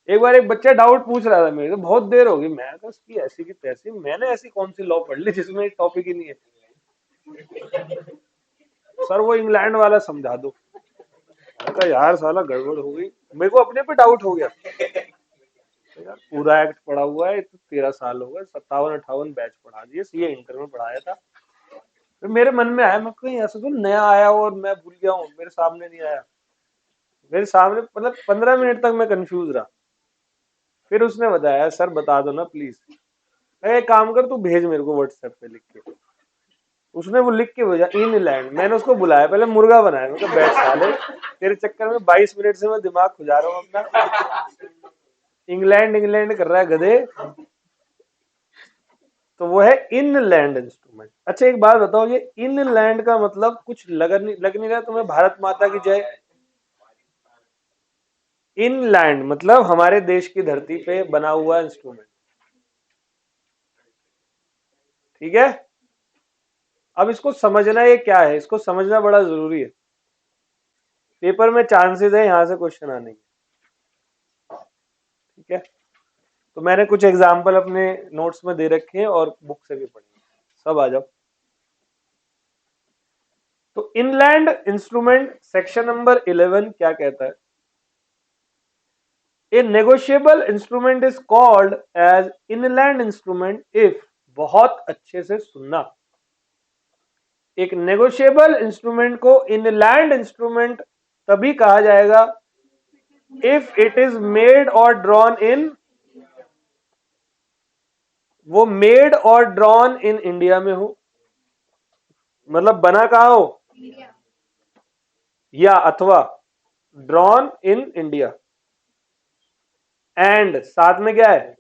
एक बार एक बच्चा डाउट पूछ रहा था मेरे को, बहुत देर हो गई, मैं कहा इसकी ऐसी की तैसी, मैंने ऐसी कौन सी लॉ पढ़ ली जिसमें टॉपिक ही नहीं है। सर वो इंग्लैंड वाला समझा दो। मैं कहा यार साला गड़बड़ हो गई, मेरे को अपने पे डाउट हो गया। तो यार पूरा एक्ट पढ़ा हुआ है, तो 13 साल हो गए, 57-58 बैच पढ़ा दिए, सीए इंटर में पढ़ाया था। फिर मेरे मन में आया, मैं कहीं ऐसा तो नया आया हो और मैं भूल गया हूँ, मेरे सामने नहीं आया। मेरे सामने मतलब 15 मिनट तक मैं कंफ्यूज रहा। फिर उसने बताया सर बता दो ना प्लीज। एक काम कर, तू भेज मेरे को व्हाट्सएप पे लिख के। उसने वो लिख के भेजा इनलैंड। मैंने उसको बुलाया, पहले मुर्गा बनाया, मैं कहा बैठ साले, तेरे चक्कर में 22 मिनट से मैं दिमाग खुजा रहा हूँ अपना, इंग्लैंड इंग्लैंड कर रहा है गधे। तो वो है इनलैंड इंस्ट्रूमेंट। अच्छा एक बात बताओ, ये इनलैंड का मतलब कुछ लग नहीं रहा तुम्हें भारत माता की जय? इनलैंड मतलब हमारे देश की धरती पे बना हुआ इंस्ट्रूमेंट, ठीक है। अब इसको समझना ये क्या है, इसको समझना बड़ा जरूरी है। पेपर में चांसेस है यहां से क्वेश्चन आने के, ठीक है। तो मैंने कुछ एग्जाम्पल अपने नोट्स में दे रखे हैं और बुक से भी पढ़ेंगे, सब आ जाओ। तो इनलैंड इंस्ट्रूमेंट सेक्शन नंबर 11 क्या कहता है? A negotiable instrument is called as inland instrument if, बहुत अच्छे से सुनना, एक नेगोशिएबल इंस्ट्रूमेंट को इनलैंड इंस्ट्रूमेंट तभी कहा जाएगा इफ इट इज मेड और ड्रॉन इन, वो मेड और ड्रॉन इन इंडिया में हो, मतलब बना कहा हो, या अथवा ड्रॉन इन इंडिया, एंड साथ में क्या है,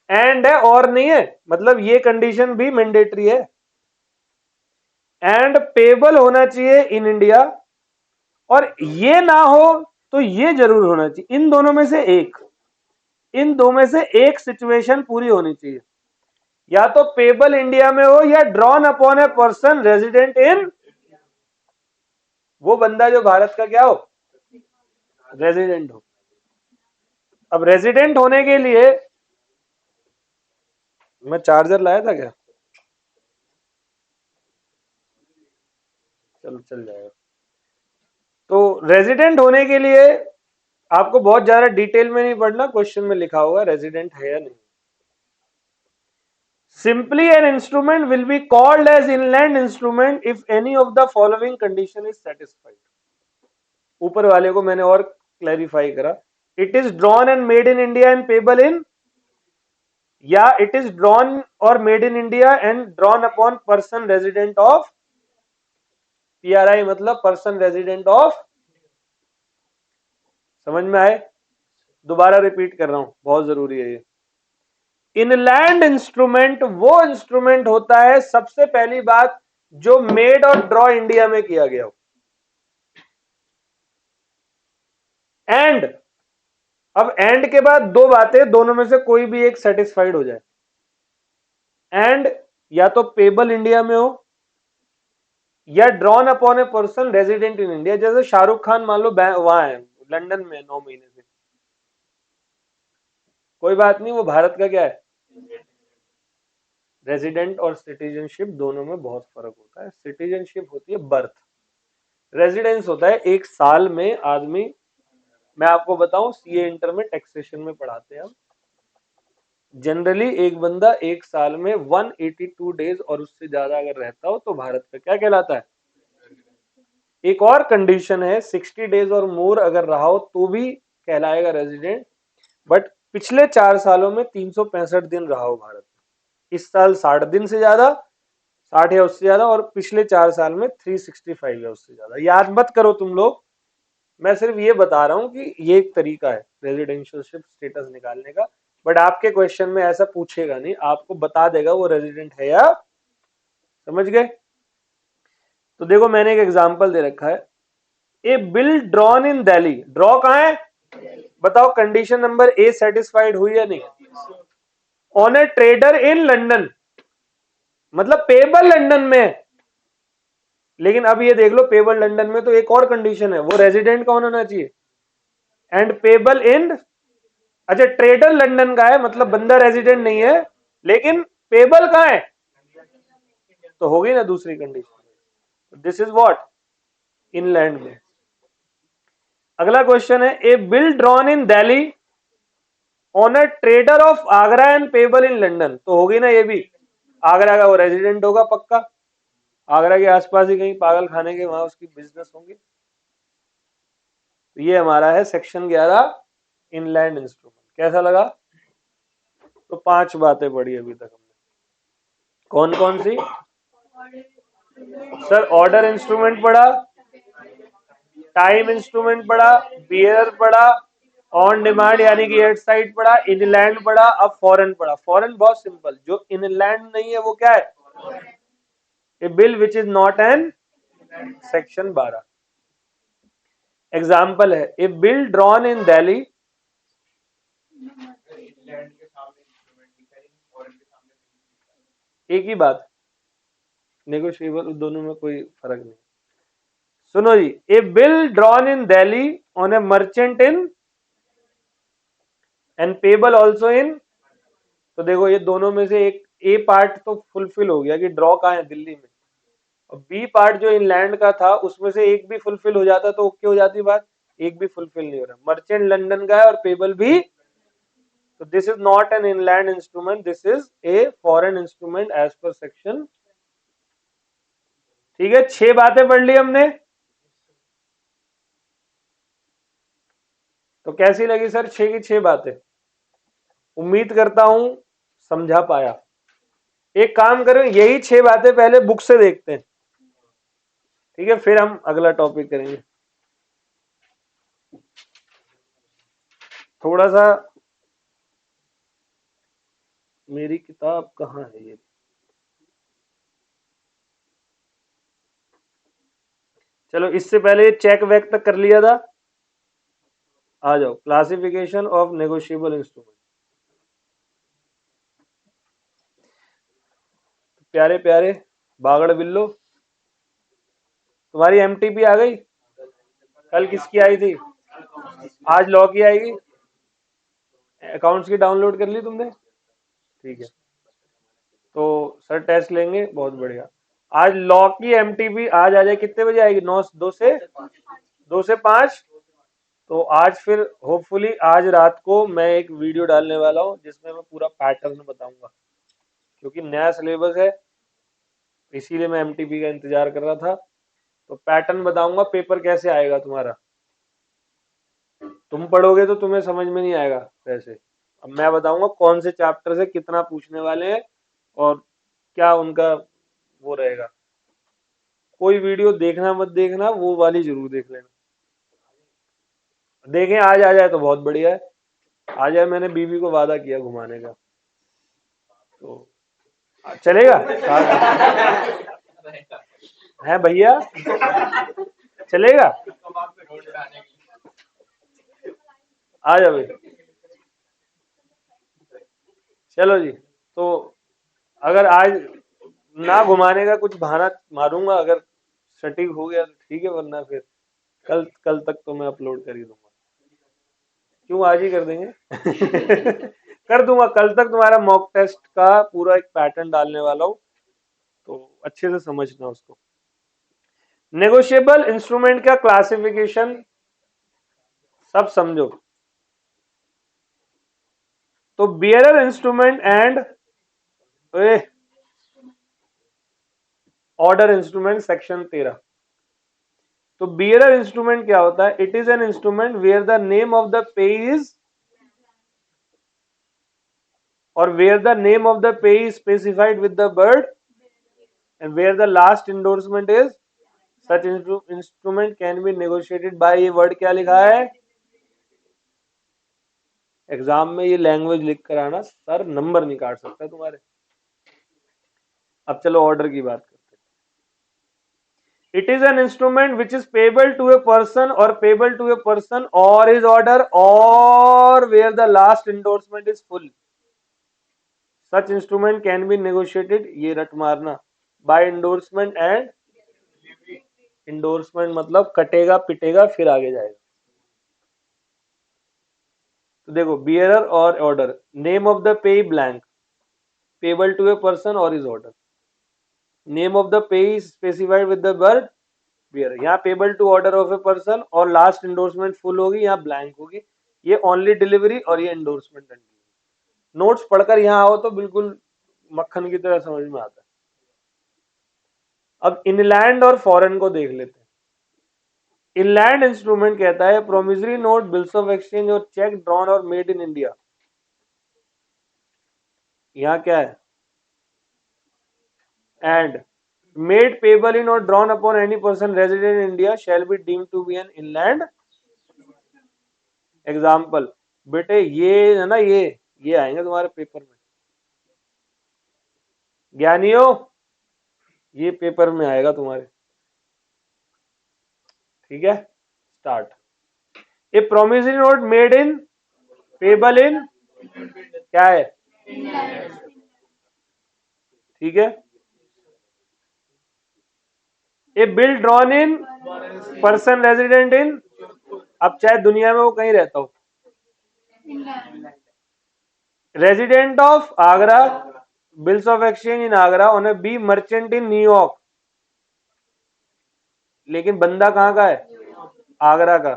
एंड है और नहीं है, मतलब ये कंडीशन भी मैंडेटरी है। एंड पेबल होना चाहिए इन इंडिया, और ये ना हो तो ये जरूर होना चाहिए। इन दोनों में से एक, इन दो में से एक सिचुएशन पूरी होनी चाहिए, या तो पेबल इंडिया में हो या drawn upon a person resident इन, वो बंदा जो भारत का क्या हो, रेजिडेंट हो। अब रेजिडेंट होने के लिए, मैं चार्जर लाया था क्या? चल चल जाएगा। तो रेजिडेंट होने के लिए आपको बहुत ज्यादा डिटेल में नहीं पढ़ना, क्वेश्चन में लिखा होगा रेजिडेंट है या नहीं। Simply an instrument will be called as inland instrument if any of the following condition is satisfied. ऊपर वाले को मैंने और क्लैरिफाई करा, it is drawn and made in India and payable इन, या इट इज ड्रॉन और made in India and drawn upon person resident of, PRI मतलब person resident of. समझ में आए? दोबारा रिपीट कर रहा हूं, बहुत जरूरी है ये। इनलैंड इंस्ट्रूमेंट वो इंस्ट्रूमेंट होता है, सबसे पहली बात, जो मेड और ड्रॉ इंडिया में किया गया हो, एंड, अब एंड के बाद दो बातें, दोनों में से कोई भी एक सेटिस्फाइड हो जाए। एंड या तो पेबल इंडिया में हो या drawn upon a person resident in India. जैसे शाहरुख खान मान लो वहां है लंदन में 9 महीने से, कोई बात नहीं, वो भारत का क्या है, रेजिडेंट। और सिटीजनशिप दोनों में बहुत फर्क होता है। सिटीजनशिप होती है बर्थ, रेजिडेंस होता है 1 साल में आदमी, मैं आपको बताऊं सीए इंटर में टैक्सेशन में पढ़ाते हैं हम, जनरली एक बंदा 1 साल में 182 डेज और उससे ज्यादा अगर रहता हो तो भारत का क्या कहलाता है। एक और कंडीशन है, 60 डेज और मोर अगर रहा हो तो भी कहलाएगा रेजिडेंट, बट पिछले 4 सालों में 365 दिन रहा हो भारत में, इस साल 60 दिन से ज्यादा, 60 या उससे ज्यादा, और पिछले 4 साल में 365 या उससे ज्यादा। याद मत करो तुम लोग, मैं सिर्फ ये बता रहा हूं कि ये एक तरीका है रेजिडेंशियलशिप स्टेटस निकालने का, बट आपके क्वेश्चन में ऐसा पूछेगा नहीं, आपको बता देगा वो रेजिडेंट है या। समझ गए? तो देखो मैंने एक एग्जांपल दे रखा है, a bill drawn in Delhi, draw कहां है बताओ, कंडीशन नंबर ए सेटिस्फाइड हुई या नहीं? On A trader in London, मतलब पेबल लंदन में है। लेकिन अब ये देख लो, पेबल लंदन में तो एक और कंडीशन है, वो रेजिडेंट कौन होना चाहिए, एंड पेबल इन, अच्छा ट्रेडर लंदन का है मतलब बंदा रेजिडेंट नहीं है, लेकिन पेबल कहां है, तो होगी ना दूसरी condition. This is what, inland में। अगला क्वेश्चन है, a bill drawn in Delhi on a trader of Agra and payable in London, तो होगी ना ये भी, आगरा का वो रेजिडेंट होगा पक्का, आगरा के आसपास ही कहीं पागल खाने के वहां उसकी बिजनेस होंगे। तो ये हमारा है सेक्शन 11 इनलैंड इंस्ट्रूमेंट। कैसा लगा? तो 5 बातें पढ़ी अभी तक हमने। कौन कौन सी? सर ऑर्डर इंस्ट्रूमेंट पढ़ा, टाइम इंस्ट्रूमेंट पढ़ा, बियर पढ़ा, ऑन डिमांड यानी कि एट साइड पढ़ा, इनलैंड पढ़ा, अब फॉरेन पढ़ा। फॉरेन बहुत सिंपल, जो इनलैंड नहीं है वो क्या है, a bill which is not an section 12। Example है, a bill drawn in Delhi, एक ही बात, नेगोशिएबल, दोनों में कोई फर्क नहीं। सुनो जी, a bill drawn in Delhi on a merchant in and payable also in, तो देखो ये दोनों में से एक, ए पार्ट तो फुलफिल हो गया कि ड्रॉ कहाँ है, दिल्ली में, और बी पार्ट जो इंलैंड का था उसमें से एक भी फुलफिल हो जाता तो ओके हो जाती बात, एक भी फुलफिल नहीं हो रहा, मर्चेंट लंदन का है और पेबल भी, तो this is not an inland instrument, this is a foreign instrument as per section. ठीक है, 6 बातें पढ़ ली हमने। तो कैसी लगी सर 6 की 6 बातें? उम्मीद करता हूं समझा पाया। एक काम करें, यही 6 बातें पहले बुक से देखते हैं, ठीक है, फिर हम अगला टॉपिक करेंगे। थोड़ा सा, मेरी किताब कहाँ है ये, चलो इससे पहले चेक वैक तक कर लिया था। आ जाओ, क्लासिफिकेशन ऑफ नेगोशिएबल इंस्ट्रूमेंट। प्यारे प्यारे बागड़ बिल्लो, तुम्हारी एमटीपी आ गई? कल किसकी आई थी? आज लॉ की आएगी। अकाउंट्स की डाउनलोड कर ली तुमने? ठीक है, तो सर टेस्ट लेंगे, बहुत बढ़िया। आज लॉ की एमटीपी आज आ जाए, कितने बजे आएगी? 2 से 5। तो आज फिर होपफुली आज रात को मैं एक वीडियो डालने वाला हूं जिसमें मैं पूरा पैटर्न बताऊंगा, क्योंकि नया सिलेबस है, इसीलिए मैं एमटीपी का इंतजार कर रहा था। तो पैटर्न बताऊंगा, पेपर कैसे आएगा तुम्हारा। तुम पढ़ोगे तो तुम्हें समझ में नहीं आएगा वैसे, अब मैं बताऊंगा कौन से चैप्टर से कितना पूछने वाले हैं और क्या उनका वो रहेगा। कोई वीडियो देखना मत देखना, वो वाली जरूर देख लेना। देखें, आज आ जाए तो बहुत बढ़िया है, आ जाए, मैंने बीवी को वादा किया घुमाने का, तो चलेगा है भैया, चलेगा, आ जाओ भाई। चलो जी, तो अगर आज ना घुमाने का कुछ बहाना मारूंगा, अगर सटीक हो गया तो ठीक है, वरना फिर कल कल तक तो मैं अपलोड कर ही दूंगा। क्यों, आज ही कर देंगे कर दूंगा, कल तक तुम्हारा मॉक टेस्ट का पूरा एक पैटर्न डालने वाला हूं, तो अच्छे से समझना उसको। नेगोशिएबल इंस्ट्रूमेंट का क्लासिफिकेशन सब समझो। तो bearer instrument and order instrument section 13। तो बियरर इंस्ट्रूमेंट क्या होता है? It is an instrument where the name of the payee is, और where the name of the payee is specified with the word, and where the last endorsement is, such instrument can be negotiated by, ये word क्या लिखा है exam में? ये language लिख कर आना, सर नंबर नहीं काट सकता तुम्हारे। अब चलो ऑर्डर की बात करते हैं। It is an instrument which is payable to a person or payable to a person or his order or where the last endorsement is full. Such instrument can be negotiated, ये रट मारना, by endorsement and endorsement मतलब कटेगा पिटेगा फिर आगे जाएगा. तो देखो bearer और order, name of the pay blank, payable to a person or his order. Name of the pay is specified with the word bearer. यहाँ payable to order of a person और last endorsement full होगी, यहाँ blank होगी. ये only delivery और ये endorsement and delivery. Notes पढ़कर यहाँ आओ तो बिल्कुल मक्खन की तरह समझ में आता है. अब इनलैंड और फॉरेन को देख लेते हैं. इनलैंड इंस्ट्रूमेंट कहता है promissory note, bills of exchange और चेक ड्रॉन और मेड इन इंडिया. यहाँ क्या है? एंड मेड पेबल इन और drawn upon any person resident in India shall be deemed to be an inland. Example बेटे ये है ना, ये आएंगे तुम्हारे पेपर में. ज्ञानियों ये पेपर में आएगा तुम्हारे. ठीक है, start. A promissory note made in payable in क्या है? ठीक है. A bill drawn in person resident in, अब चाहे दुनिया में वो कहीं रहता हो, resident of Agra, bills of exchange in Agra, उन्हें बी मर्चेंट इन न्यूयॉर्क. लेकिन बंदा कहाँ का है? आगरा का.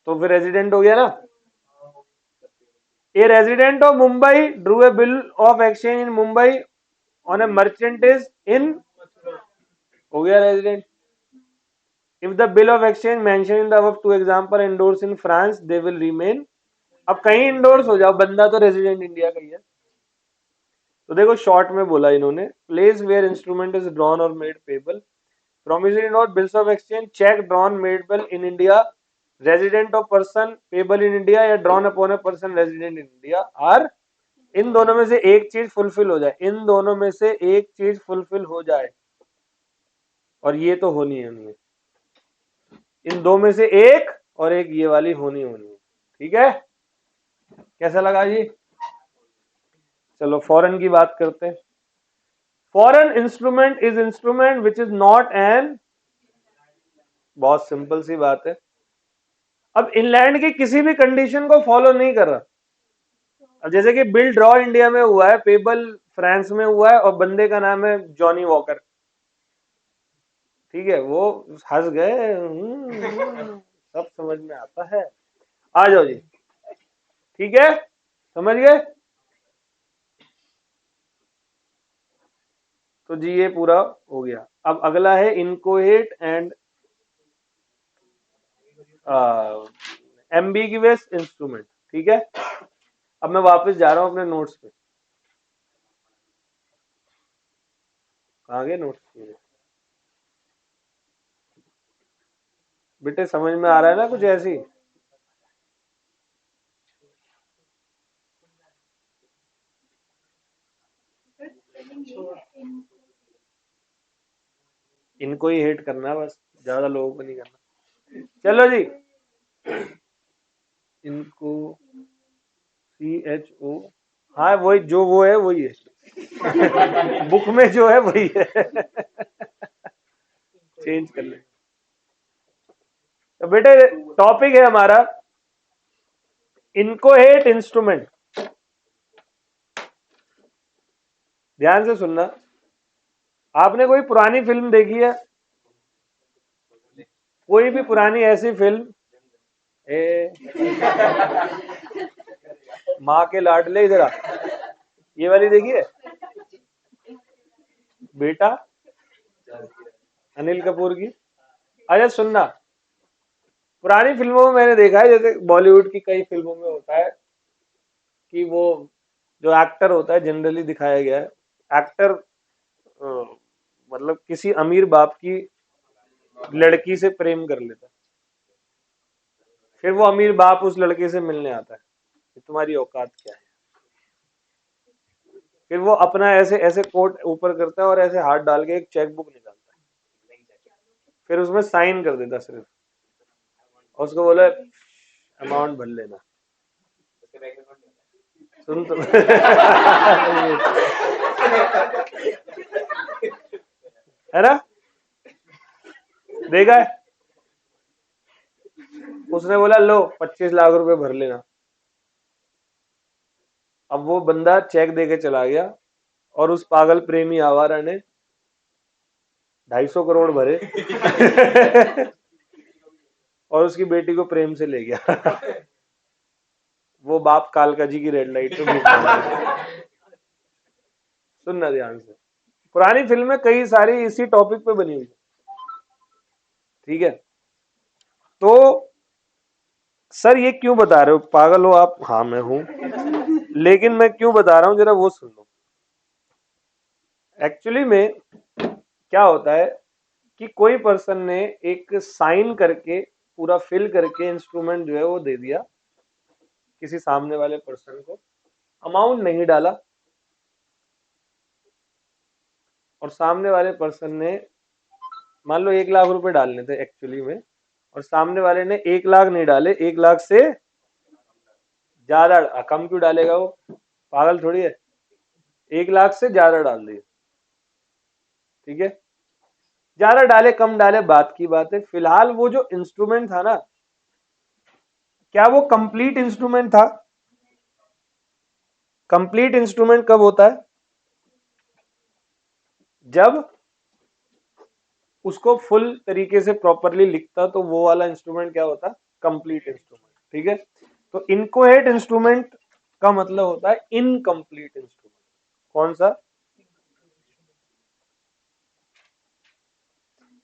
तो फिर रेजिडेंट हो गया ना. A resident of Mumbai Drew A bill of exchange in Mumbai on a merchant is in, हो गया resident. If the bill of exchange mentioned in the above two example endorsed in France, they will remain. अब कहीं endorse हो जाओ, बंदा तो resident India का ही है. तो देखो शॉर्ट में बोला इन्होंने, place where instrument is drawn और made payable, promissory note, bills of exchange, cheque drawn madeable in India, resident of person payable in India या drawn upon a person resident in India are, इन दोनों में से एक चीज fulfil हो जाए, इन दोनों में से एक चीज फुलफिल हो जाए, और ये तो होनी है, इन दो में से एक और एक ये वाली होनी है. ठीक है, कैसा लगा जी? चलो फॉरेन की बात करते हैं. Foreign instrument is instrument which is not N, बहुत सिंपल सी बात है. अब इंग्लैंड की किसी भी कंडीशन को फॉलो नहीं कर रहा. अब जैसे कि बिल ड्रॉ इंडिया में हुआ है, पेबल फ्रांस में हुआ है और बंदे का नाम है जॉनी वॉकर. ठीक है, वो हंस गए, सब समझ में आता है. आ जाओ जी. ठीक है, समझ गए? तो जी ये पूरा हो गया. अब अगला है इनकोहेट एंड एम्बिगुअस इंस्ट्रूमेंट. ठीक है, अब मैं वापस जा रहा हूं अपने नोट्स पे. कहाँ गए नोट्स? बेटे समझ में आ रहा है ना कुछ ऐसी? इनको ही हेट करना है बस, ज्यादा लोगों को नहीं करना. चलो जी, इनको CHO, हाँ वही जो वो है वही है. बुक में जो है वही है. चेंज कर ले. तो बेटे टॉपिक है हमारा इनकोहेट इंस्ट्रूमेंट. ध्यान से सुनना. आपने कोई पुरानी फिल्म देखी है? कोई भी पुरानी ऐसी फिल्म, माँ के लाडले इधर आ, ये वाली देखी है बेटा? अनिल कपूर की. अच्छा सुनना, पुरानी फिल्मों में मैंने देखा है, जैसे बॉलीवुड की कई फिल्मों में होता है कि वो जो एक्टर होता है, जनरली दिखाया गया है, एक्टर मतलब किसी अमीर बाप की लड़की से प्रेम कर लेता है. फिर वो अमीर बाप उस लड़के से मिलने आता है कि तुम्हारी औकात क्या है. फिर वो अपना ऐसे ऐसे कोट ऊपर करता है और ऐसे हाथ डाल के एक चेक बुक निकालता है. फिर उसमें साइन कर देता सिर्फ, और उसको बोला अमाउंट भर लेना। सुन तो है ना, देखा है, उसने बोला लो 25 लाख रुपए भर लेना। अब वो बंदा चेक दे के चला गया और उस पागल प्रेमी आवारा ने 250 करोड़ भरे और उसकी बेटी को प्रेम से ले गया। वो बाप कालका जी की रेड लाइट पे भूख मार रहा है। सुनना ध्यान से, पुरानी फिल्में कई सारी इसी टॉपिक पे बनी हुई है, ठीक है। तो सर ये क्यों बता रहे हो, पागल हो आप? हाँ मैं हूं, लेकिन मैं क्यों बता रहा हूं जरा वो सुन लो। एक्चुअली में क्या होता है कि कोई पर्सन ने एक साइन करके पूरा फिल करके इंस्ट्रूमेंट जो है वो दे दिया किसी सामने वाले पर्सन को, अमाउंट नहीं डाला, और सामने वाले पर्सन ने मान लो 1 लाख रुपए डालने थे एक्चुअली में, और सामने वाले ने 1 लाख नहीं डाले, 1 लाख से ज्यादा, कम क्यों डालेगा वो, पागल थोड़ी है, 1 लाख से ज्यादा डाल दिए, ठीक है। ज्यादा डाले कम डाले बात की बात है, फिलहाल वो जो इंस्ट्रूमेंट था ना, क्या वो कंप्लीट इंस्ट्रूमेंट था? कंप्लीट इंस्ट्रूमेंट कब होता है? जब उसको फुल तरीके से प्रॉपरली लिखता, तो वो वाला इंस्ट्रूमेंट क्या होता? कंप्लीट इंस्ट्रूमेंट, ठीक है। तो इनकोहेट इंस्ट्रूमेंट का मतलब होता है इनकम्प्लीट इंस्ट्रूमेंट। कौन सा?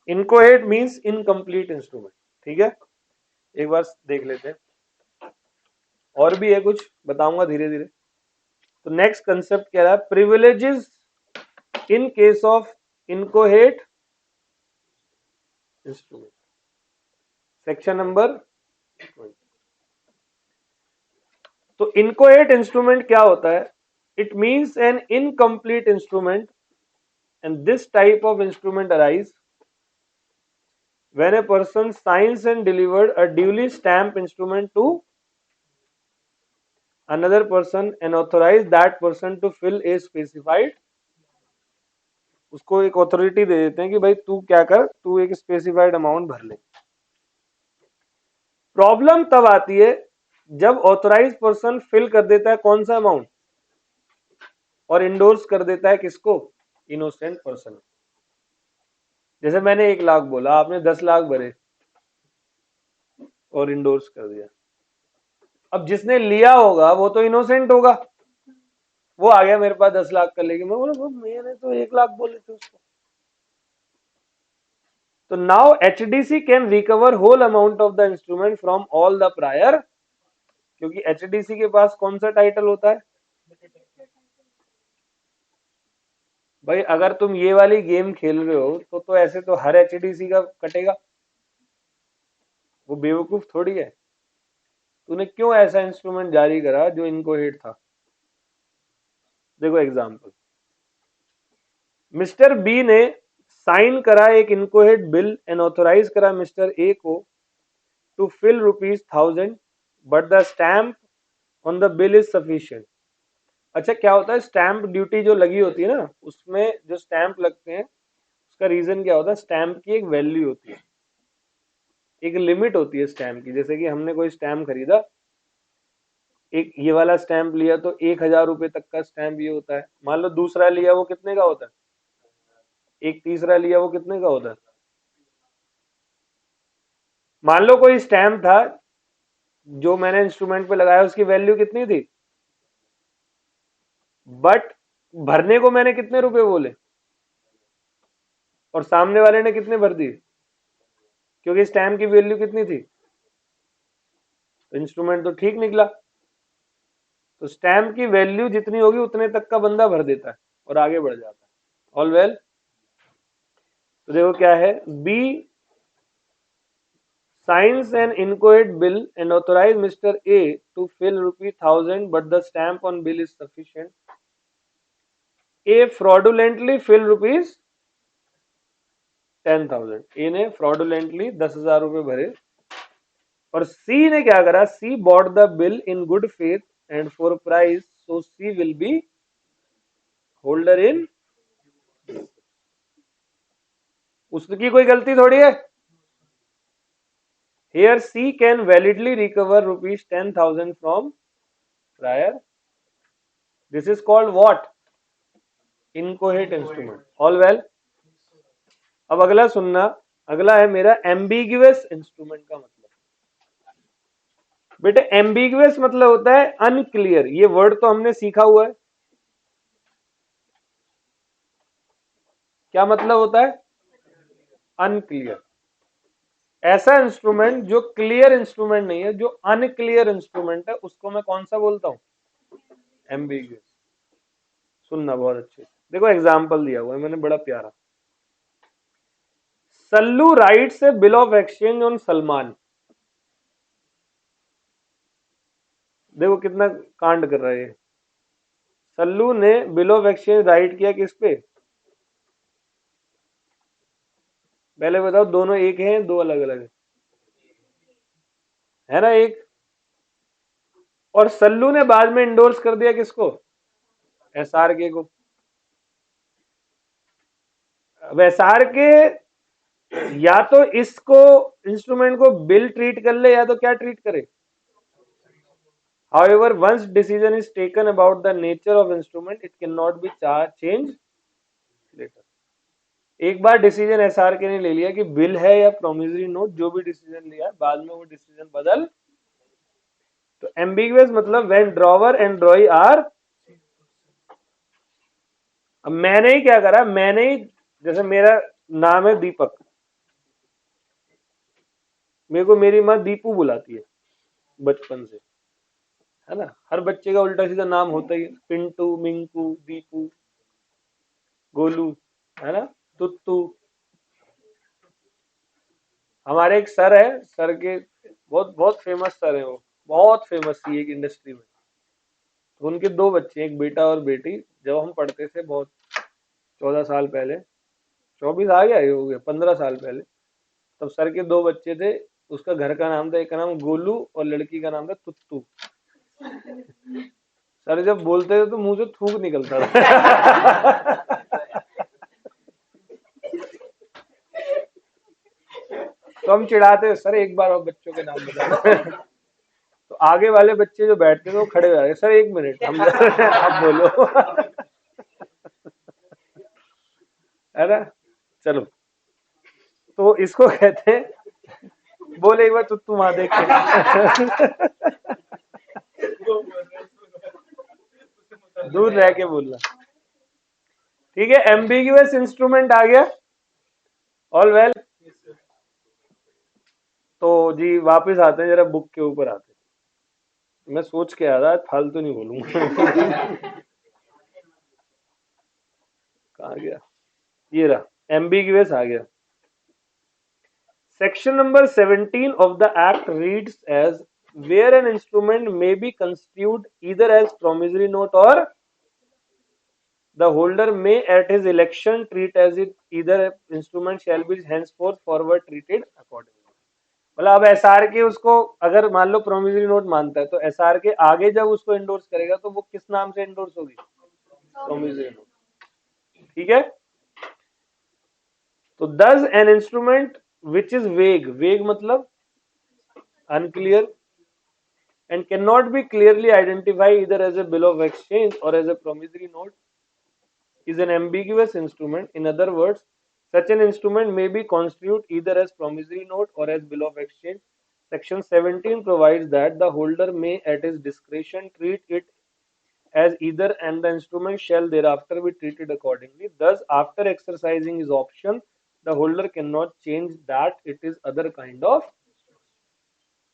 इनकोहेट मींस इनकम्प्लीट इंस्ट्रूमेंट, ठीक है। एक बार देख लेते हैं, और भी है कुछ बताऊंगा धीरे धीरे। तो नेक्स्ट कंसेप्ट क्या रहा? Privileges in case of inchoate instrument, section number 20। तो इनकोहेट इंस्ट्रूमेंट क्या होता है? It means an incomplete instrument, and this type of instrument arise when a person signs and delivered a duly stamped instrument to another person and authorize that person to fill a specified, उसको एक authority दे देते हैं कि भाई तू क्या कर, तू एक स्पेसिफाइड अमाउंट भर ले। प्रॉब्लम तब आती है जब ऑथोराइज पर्सन फिल कर देता है कौन सा अमाउंट, और इंडोर्स कर देता है किसको? Innocent person. जैसे मैंने 1 लाख बोला, आपने 10 लाख भरे और इंडोर्स कर दिया। अब जिसने लिया होगा वो तो इनोसेंट होगा, वो आ गया मेरे पास 10 लाख कर लेगी, मैं बोला मैंने तो 1 लाख बोले थे उसको। तो now HDC can recover whole amount of the instrument from all the prior, क्योंकि एचडीसी के पास कौन सा टाइटल होता है भाई? अगर तुम ये वाली गेम खेल रहे हो तो ऐसे तो हर एचडीसी का कटेगा, वो बेवकूफ थोड़ी है। तूने क्यों ऐसा इंस्ट्रूमेंट जारी करा जो इनको हिट था? देखो एग्जांपल, मिस्टर बी ने साइन करा एक इनकोहेट बिल एंड ऑथोराइज करा मिस्टर ए को to fill ₹1000, but the stamp on the bill is sufficient. अच्छा, क्या होता है, स्टैम्प ड्यूटी जो लगी होती है ना, उसमें जो स्टैम्प लगते हैं उसका रीजन क्या होता है? स्टैम्प की एक वैल्यू होती है, एक लिमिट होती है स्टैम्प की। जैसे कि हमने कोई स्टैम्प खरीदा, एक ये वाला स्टैम्प लिया तो 1000 रुपए तक का स्टैम्प ये होता है। मान लो दूसरा लिया, वो कितने का होता है? एक तीसरा लिया, वो कितने का होता है? मान लो कोई स्टैम्प था जो मैंने इंस्ट्रूमेंट पे लगाया, उसकी वैल्यू कितनी थी, बट भरने को मैंने कितने रुपए बोले और सामने वाले ने कितने भर दिए, क्योंकि स्टैम्प की वैल्यू कितनी थी, तो इंस्ट्रूमेंट तो ठीक निकला। तो स्टैम्प की वैल्यू जितनी होगी उतने तक का बंदा भर देता है और आगे बढ़ जाता है। All well. तो देखो क्या है, B signs an inchoate bill and authorize Mr. A to fill ₹1000, but the stamp on bill is sufficient. A fraudulently fill 10,000, ए ने फ्रॉडुलेंटली 10,000 रुपए भरे, और सी ने क्या करा, C bought the bill in good faith and for price, so C will be holder in, उसकी कोई गलती थोड़ी है। Here C can validly recover rupees 10,000 from prior, this is called what, inchoate instrument. All well. अब अगला सुनना, अगला है मेरा एम्बिगुअस इंस्ट्रूमेंट का मतलब। बेटे एम्बिगुअस मतलब होता है अनक्लियर, ये वर्ड तो हमने सीखा हुआ है। क्या मतलब होता है? अनक्लियर। ऐसा इंस्ट्रूमेंट जो क्लियर इंस्ट्रूमेंट नहीं है, जो अनक्लियर इंस्ट्रूमेंट है, उसको मैं कौन सा बोलता हूं? एम्बिगुअस। सुनना बहुत अच्छे से, देखो एग्जाम्पल दिया हुआ है मैंने बड़ा प्यारा। Sallu writes a bill of exchange on Salman. देखो कितना कांड कर रहा है ये। सल्लू ने बिल ऑफ एक्सचेंज राइट किया किस पे? पहले बताओ, दोनों एक हैं दो अलग अलग है ना? एक। और सल्लू ने बाद में इंडोर्स कर दिया किसको? एसआरके को। अब एसआरके या तो इसको इंस्ट्रूमेंट को बिल ट्रीट कर ले, या तो क्या ट्रीट करे। However, once decision is taken about the nature of instrument, it cannot be changed later. एक बार डिसीजन एसआरके ने ले लिया कि बिल है या प्रोमिसरी नोट, जो भी डिसीजन लिया बाद में वो डिसीजन बदल। तो एम्बिगुअस मतलब when drawer and drawee are, अब मैंने ही क्या करा, मैंने ही, जैसे मेरा नाम है दीपक, मेरे को मेरी माँ दीपू बुलाती है बचपन से, है ना? हर बच्चे का उल्टा सीधा नाम होता ही है, पिंटू, मिंकू, दीपू, गोलू, है ना, तुत्तू। हमारे एक सर है, सर के बहुत बहुत फेमस सर है, वो बहुत फेमस थी एक इंडस्ट्री में। तो उनके दो बच्चे, एक बेटा और बेटी। जब हम पढ़ते थे बहुत, 14 साल पहले, 24 आ गया, ये हो गया 15 साल पहले, तब सर के दो बच्चे थे। उसका घर का नाम था, एक का नाम गोलू और लड़की का नाम था तुत्तू। सर जब बोलते थे तो मुंह से थूक निकलता था। तो हम चिढ़ाते, सर एक बार और बच्चों के नाम बता। तो आगे वाले बच्चे जो बैठते थे वो खड़े हो जाते, सर एक मिनट हम आप बोलो। है ना? चलो, तो इसको कहते हैं, बोले एक बार तुत्तू वहां देख के। दूर रह के बोलना। ठीक है, एम्बिगुअस इंस्ट्रूमेंट आ गया। All well. तो जी वापस आते हैं, जरा बुक के ऊपर आते हैं। मैं सोच के आ रहा फालतू नहीं बोलूंगा। कहा गया, ये रहा एम्बिगुअस आ गया। Section number 17 of the Act reads as, where an instrument may be construed either as promissory note or the holder may at his election treat as it either instrument shall be henceforth forward treated accordingly. मतलब अब SR के उसको अगर मान लो promissory note मानता है, तो SR के आगे जब उसको इंडोर्स करेगा तो वो किस नाम से इंडोर्स होगी? Promissory note. ठीक है? तो does an instrument which is vague, vague मतलब unclear, and cannot be clearly identified either as a bill of exchange or as a promissory note, is an ambiguous instrument. In other words, such an instrument may be construed either as promissory note or as bill of exchange. Section 17 provides that the holder may at his discretion treat it as either, and the instrument shall thereafter be treated accordingly. Thus, after exercising his option, the holder cannot change that it is other kind of,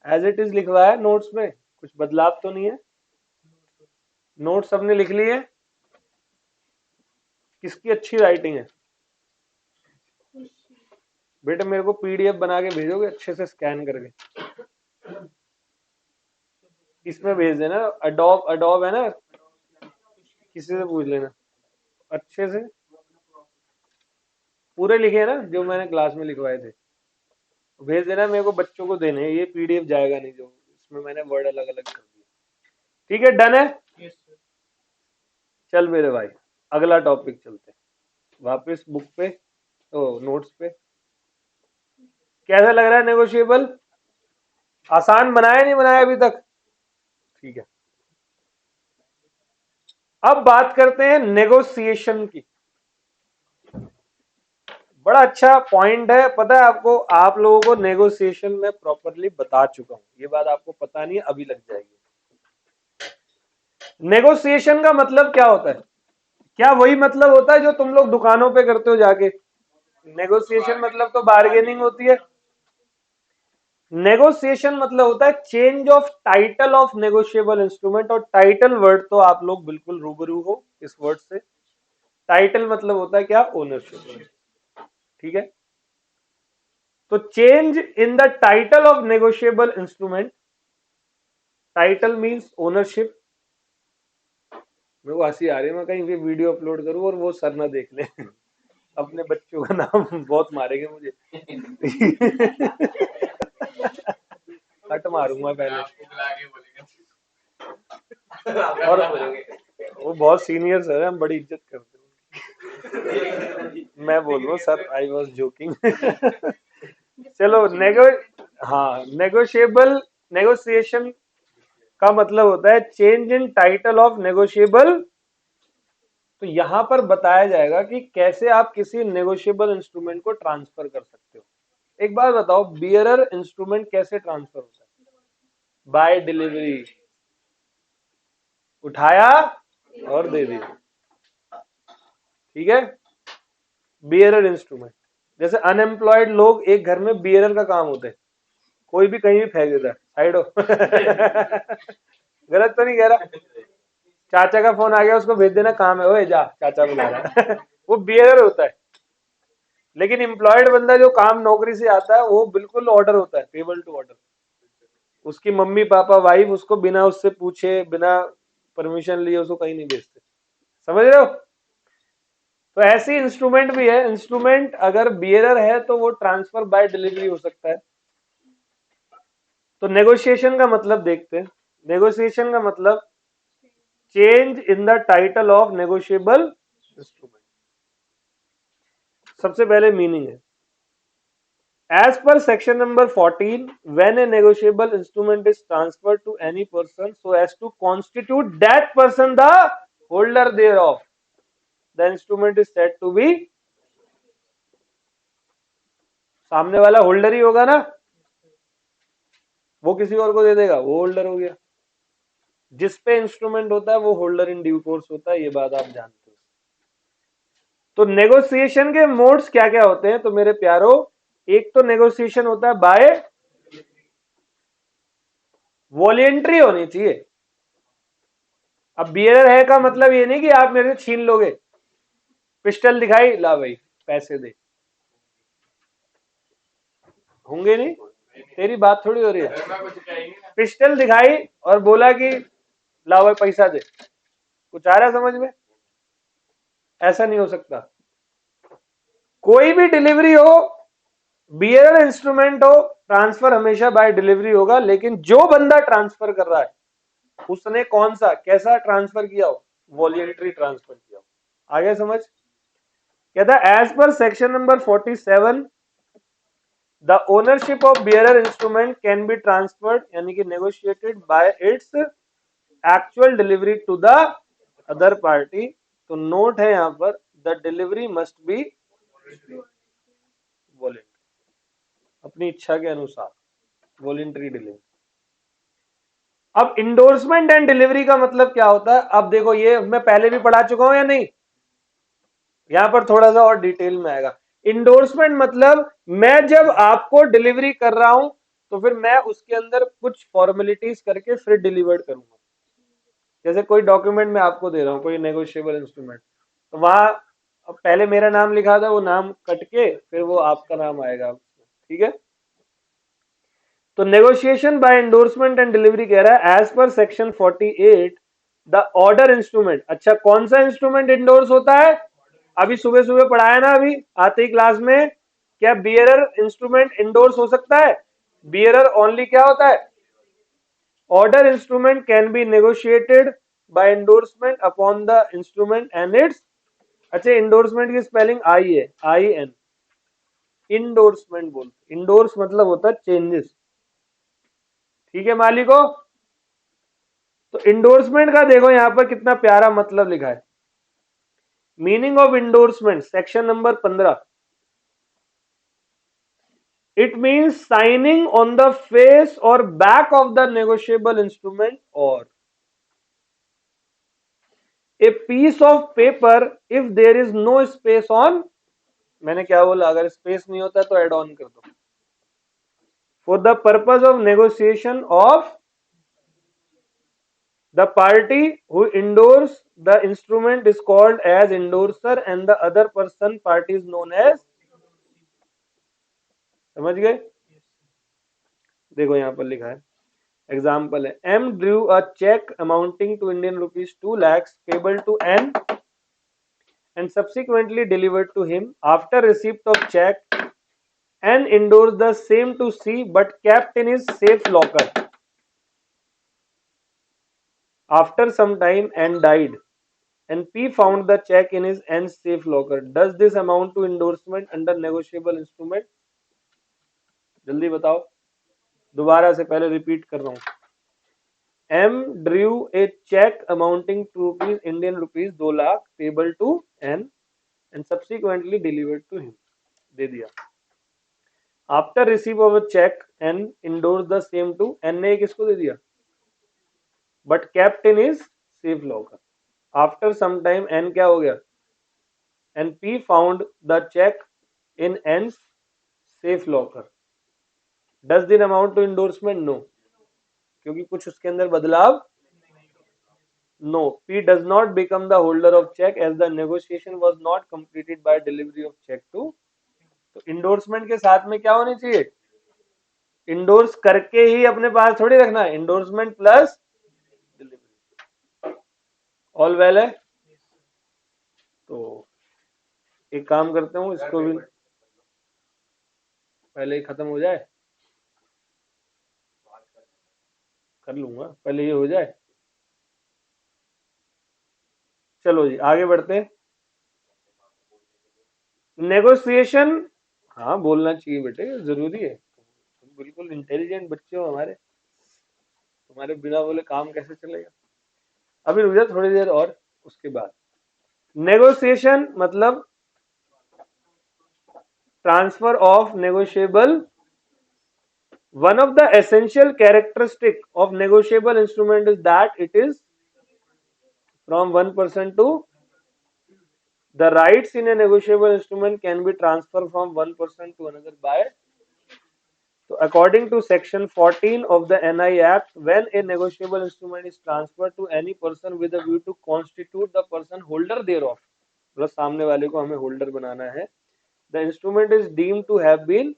as it is लिखवा है notes में, कुछ बदलाव तो नहीं है। Note सबने लिख लिए? किसकी अच्छी राइटिंग है? बेटा मेरे को पीडीएफ बना के भेजोगे अच्छे से स्कैन करके, इसमें भेज देना। अडोब, अडोब है ना, किसी से पूछ लेना अच्छे से। पूरे लिखे हैं ना जो मैंने क्लास में लिखवाए थे, भेज देना मेरे को, बच्चों को देने हैं, ये पीडीएफ जाएगा नहीं, जो इसमें मैंने वर्ड अलग अलग कर दिए। ठीक है, डन है। चल मेरे भाई अगला टॉपिक चलते हैं, वापस बुक पे, ओ नोट्स पे। कैसा लग रहा है नेगोशिएबल? आसान बनाया नहीं बनाया अभी तक? ठीक है, अब बात करते हैं नेगोशिएशन की। बड़ा अच्छा पॉइंट है, पता है आपको, आप लोगों को नेगोशिएशन में प्रॉपरली बता चुका हूं, ये बात आपको पता नहीं है, अभी लग जाएगी। नेगोशिएशन का मतलब क्या होता है? क्या वही मतलब होता है जो तुम लोग दुकानों पे करते हो जाके? नेगोशिएशन मतलब तो बार्गेनिंग होती है। नेगोशिएशन मतलब होता है change of title of negotiable instrument, और टाइटल वर्ड तो आप लोग बिल्कुल रूबरू हो इस वर्ड से। टाइटल मतलब होता है क्या? ओनरशिप। ठीक है, तो change in the title of negotiable instrument, title means ownership. मेरे को हंसी आ रही है, मैं कहीं भी वीडियो अपलोड करूं और वो सर ना देख ले अपने बच्चों का नाम बहुत मारेंगे मुझे हट मारूंगा पहले। और वो बहुत सीनियर सर है, हम बड़ी इज्जत करते हैं। मैं बोल रहा हूँ सर, आई वॉज जोकिंग चलो हाँ, नेगोशिएबल, नेगोशिएशन का मतलब होता है change in title of negotiable. तो यहां पर बताया जाएगा कि कैसे आप किसी नेगोशिएबल इंस्ट्रूमेंट को ट्रांसफर कर सकते हो। एक बात बताओ, बियरर इंस्ट्रूमेंट कैसे ट्रांसफर होता है? बाय डिलीवरी, उठाया और दे दिया। ठीक है, बियरर इंस्ट्रूमेंट। जैसे अनएम्प्लॉयड लोग एक घर में बियरर का काम होता है, कोई भी कहीं भी फेंक देता है, साइड हो गलत तो नहीं कह रहा? चाचा का फोन आ गया, उसको भेज देना, काम है, ओए जा चाचा बुला रहा है वो बियरर होता है। लेकिन एम्प्लॉयड बंदा जो काम नौकरी से आता है वो बिल्कुल ऑर्डर होता है, पेबल टू ऑर्डर। उसकी मम्मी पापा वाइफ उसको बिना उससे पूछे, बिना परमिशन लिए उसको कहीं नहीं भेजते। समझ रहे हो? तो ऐसी इंस्ट्रूमेंट भी है, इंस्ट्रूमेंट अगर बियरर है तो वो ट्रांसफर बाय डिलीवरी हो सकता है। तो नेगोशिएशन का मतलब देखते हैं। नेगोशिएशन का मतलब change in the title of negotiable instrument. सबसे पहले मीनिंग है, as per section number 14, when a negotiable instrument is transferred to any person so as to constitute that person the holder thereof, the instrument is said to be, सामने वाला holder ही होगा ना, वो किसी और को दे देगा, वो होल्डर हो गया। जिस पे इंस्ट्रूमेंट होता है वो होल्डर इन ड्यू कोर्स होता है, ये बात आप जानते हो। तो नेगोशिएशन के मोड्स क्या क्या होते हैं? तो मेरे प्यारो, एक तो नेगोशिएशन होता है बाय, वॉलेंट्री होनी चाहिए। अब बियरर है का मतलब ये नहीं कि आप मेरे से छीन लोगे, पिस्टल दिखाई, ला भाई पैसे दे, होंगे नहीं, तेरी बात थोड़ी हो रही है। पिस्टल दिखाई और बोला कि ला भाई पैसा दे, कुछ आ रहा है समझ में? ऐसा नहीं हो सकता। कोई भी डिलीवरी हो, बियरर इंस्ट्रूमेंट हो, ट्रांसफर हमेशा बाय डिलीवरी होगा। लेकिन जो बंदा ट्रांसफर कर रहा है उसने कौन सा कैसा ट्रांसफर किया हो? वॉलेंट्री ट्रांसफर किया हो। आगे समझ? कहता है as per section number 47 the ownership of bearer instrument can be transferred, यानी कि negotiated by its actual delivery to the other party. तो नोट है यहां पर, the delivery must be voluntary, अपनी इच्छा के अनुसार, वॉलेंट्री डिलीवरी। अब इंडोर्समेंट एंड डिलीवरी का मतलब क्या होता है? अब देखो, ये मैं पहले भी पढ़ा चुका हूं या नहीं? यहां पर थोड़ा सा और डिटेल में आएगा। इंडोर्समेंट मतलब मैं जब आपको डिलीवरी कर रहा हूं तो फिर मैं उसके अंदर कुछ फॉर्मेलिटीज करके फिर डिलीवर्ड करूंगा। जैसे कोई डॉक्यूमेंट मैं आपको दे रहा हूं, कोई नेगोशिएबल इंस्ट्रूमेंट, तो वहां पहले मेरा नाम लिखा था, वो नाम कट के फिर वो आपका नाम आएगा। ठीक है, तो negotiation by endorsement and delivery कह रहा है as per section 48 the order instrument. अच्छा, कौन सा इंस्ट्रूमेंट इंडोर्स होता है? अभी सुबह सुबह पढ़ाया ना, अभी आते ही क्लास में, क्या बियरर इंस्ट्रूमेंट इंडोर्स हो सकता है? बियरर ओनली क्या होता है? Order instrument can be negotiated by endorsement upon the instrument and its. अच्छा, इंडोर्समेंट की स्पेलिंग आई है, आई एन, इंडोर्समेंट बोलते, इंडोर्स मतलब होता है चेंजेस। ठीक है मालिको? तो इंडोर्समेंट का देखो यहां पर कितना प्यारा मतलब लिखा है। Meaning of endorsement, section number 15, it means signing on the face और back of the negotiable instrument और a piece of paper if there is no space on. मैंने क्या बोला? अगर स्पेस नहीं होता तो एड ऑन कर दो। For the purpose of negotiation of the party who endorse the instrument is called as endorser and the other person party is known as। समझ गए? देखो यहां पर लिखा है, एग्जाम्पल है, M drew a cheque amounting to Indian rupees 2 lakhs payable to N and subsequently delivered to him after receipt of check and endorsed the same to C but kept in his safe locker after some time and died and P found the check in his N's safe locker. Does this amount to endorsement under negotiable instrument? जल्दी बताओ, दोबारा से पहले repeat कर रहा हूं। M drew a check amounting to rupees Indian rupees 2 lakh payable to N and subsequently delivered to him। दे दिया। After receipt of a check N endorsed the same to N ने किसको दे दिया? But kept in his safe locker। After some time N क्या हो गया? And P found the check in N's safe locker। Does this amount to endorsement? No, क्योंकि कुछ उसके अंदर बदलाव। No, P does not become the holder of check as the negotiation was not completed by delivery of check to। तो endorsement के साथ में क्या होनी चाहिए? इंडोर्स करके ही अपने पास थोड़ी रखना है, endorsement plus delivery. All well है? तो एक काम करते हूँ, इसको भी पहले ही खत्म हो जाए, कर लूंगा, पहले ये हो जाए। चलो जी आगे बढ़ते हैं। नेगोशिएशन, हाँ बोलना चाहिए बेटे, जरूरी है, तुम बिल्कुल इंटेलिजेंट बच्चे हो हमारे, तुम्हारे बिना बोले काम कैसे चलेगा? अभी रुक जा थोड़ी देर और, उसके बाद। नेगोशिएशन मतलब transfer of negotiable. One of the essential characteristic of negotiable instrument is that it is from one person to. The rights in a negotiable instrument can be transferred from one person to another by। So according to section 14 of the NI Act, when a negotiable instrument is transferred to any person with a view to constitute the person holder thereof, मतलब सामने वाले को हमें holder बनाना है, the instrument is deemed to have been,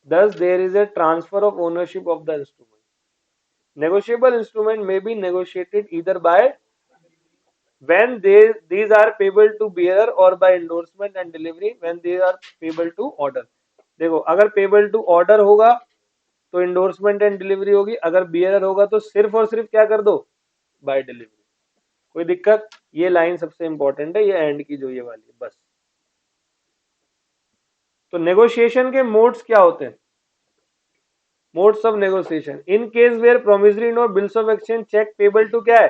thus there is a transfer of ownership of the instrument। Negotiable instrument may be negotiated either by when these are payable to bearer or by endorsement and delivery when they are payable to order। देखो अगर payable to order होगा तो endorsement and delivery होगी, अगर bearer होगा तो सिर्फ और सिर्फ क्या कर दो? By delivery. कोई दिक्कत? ये लाइन सबसे इंपॉर्टेंट है, ये एंड की जो ये वाली है बस। तो नेगोशिएशन के मोड्स क्या होते हैं? Modes of negotiation, in case where promissory note bills of exchange cheque payable to क्या है?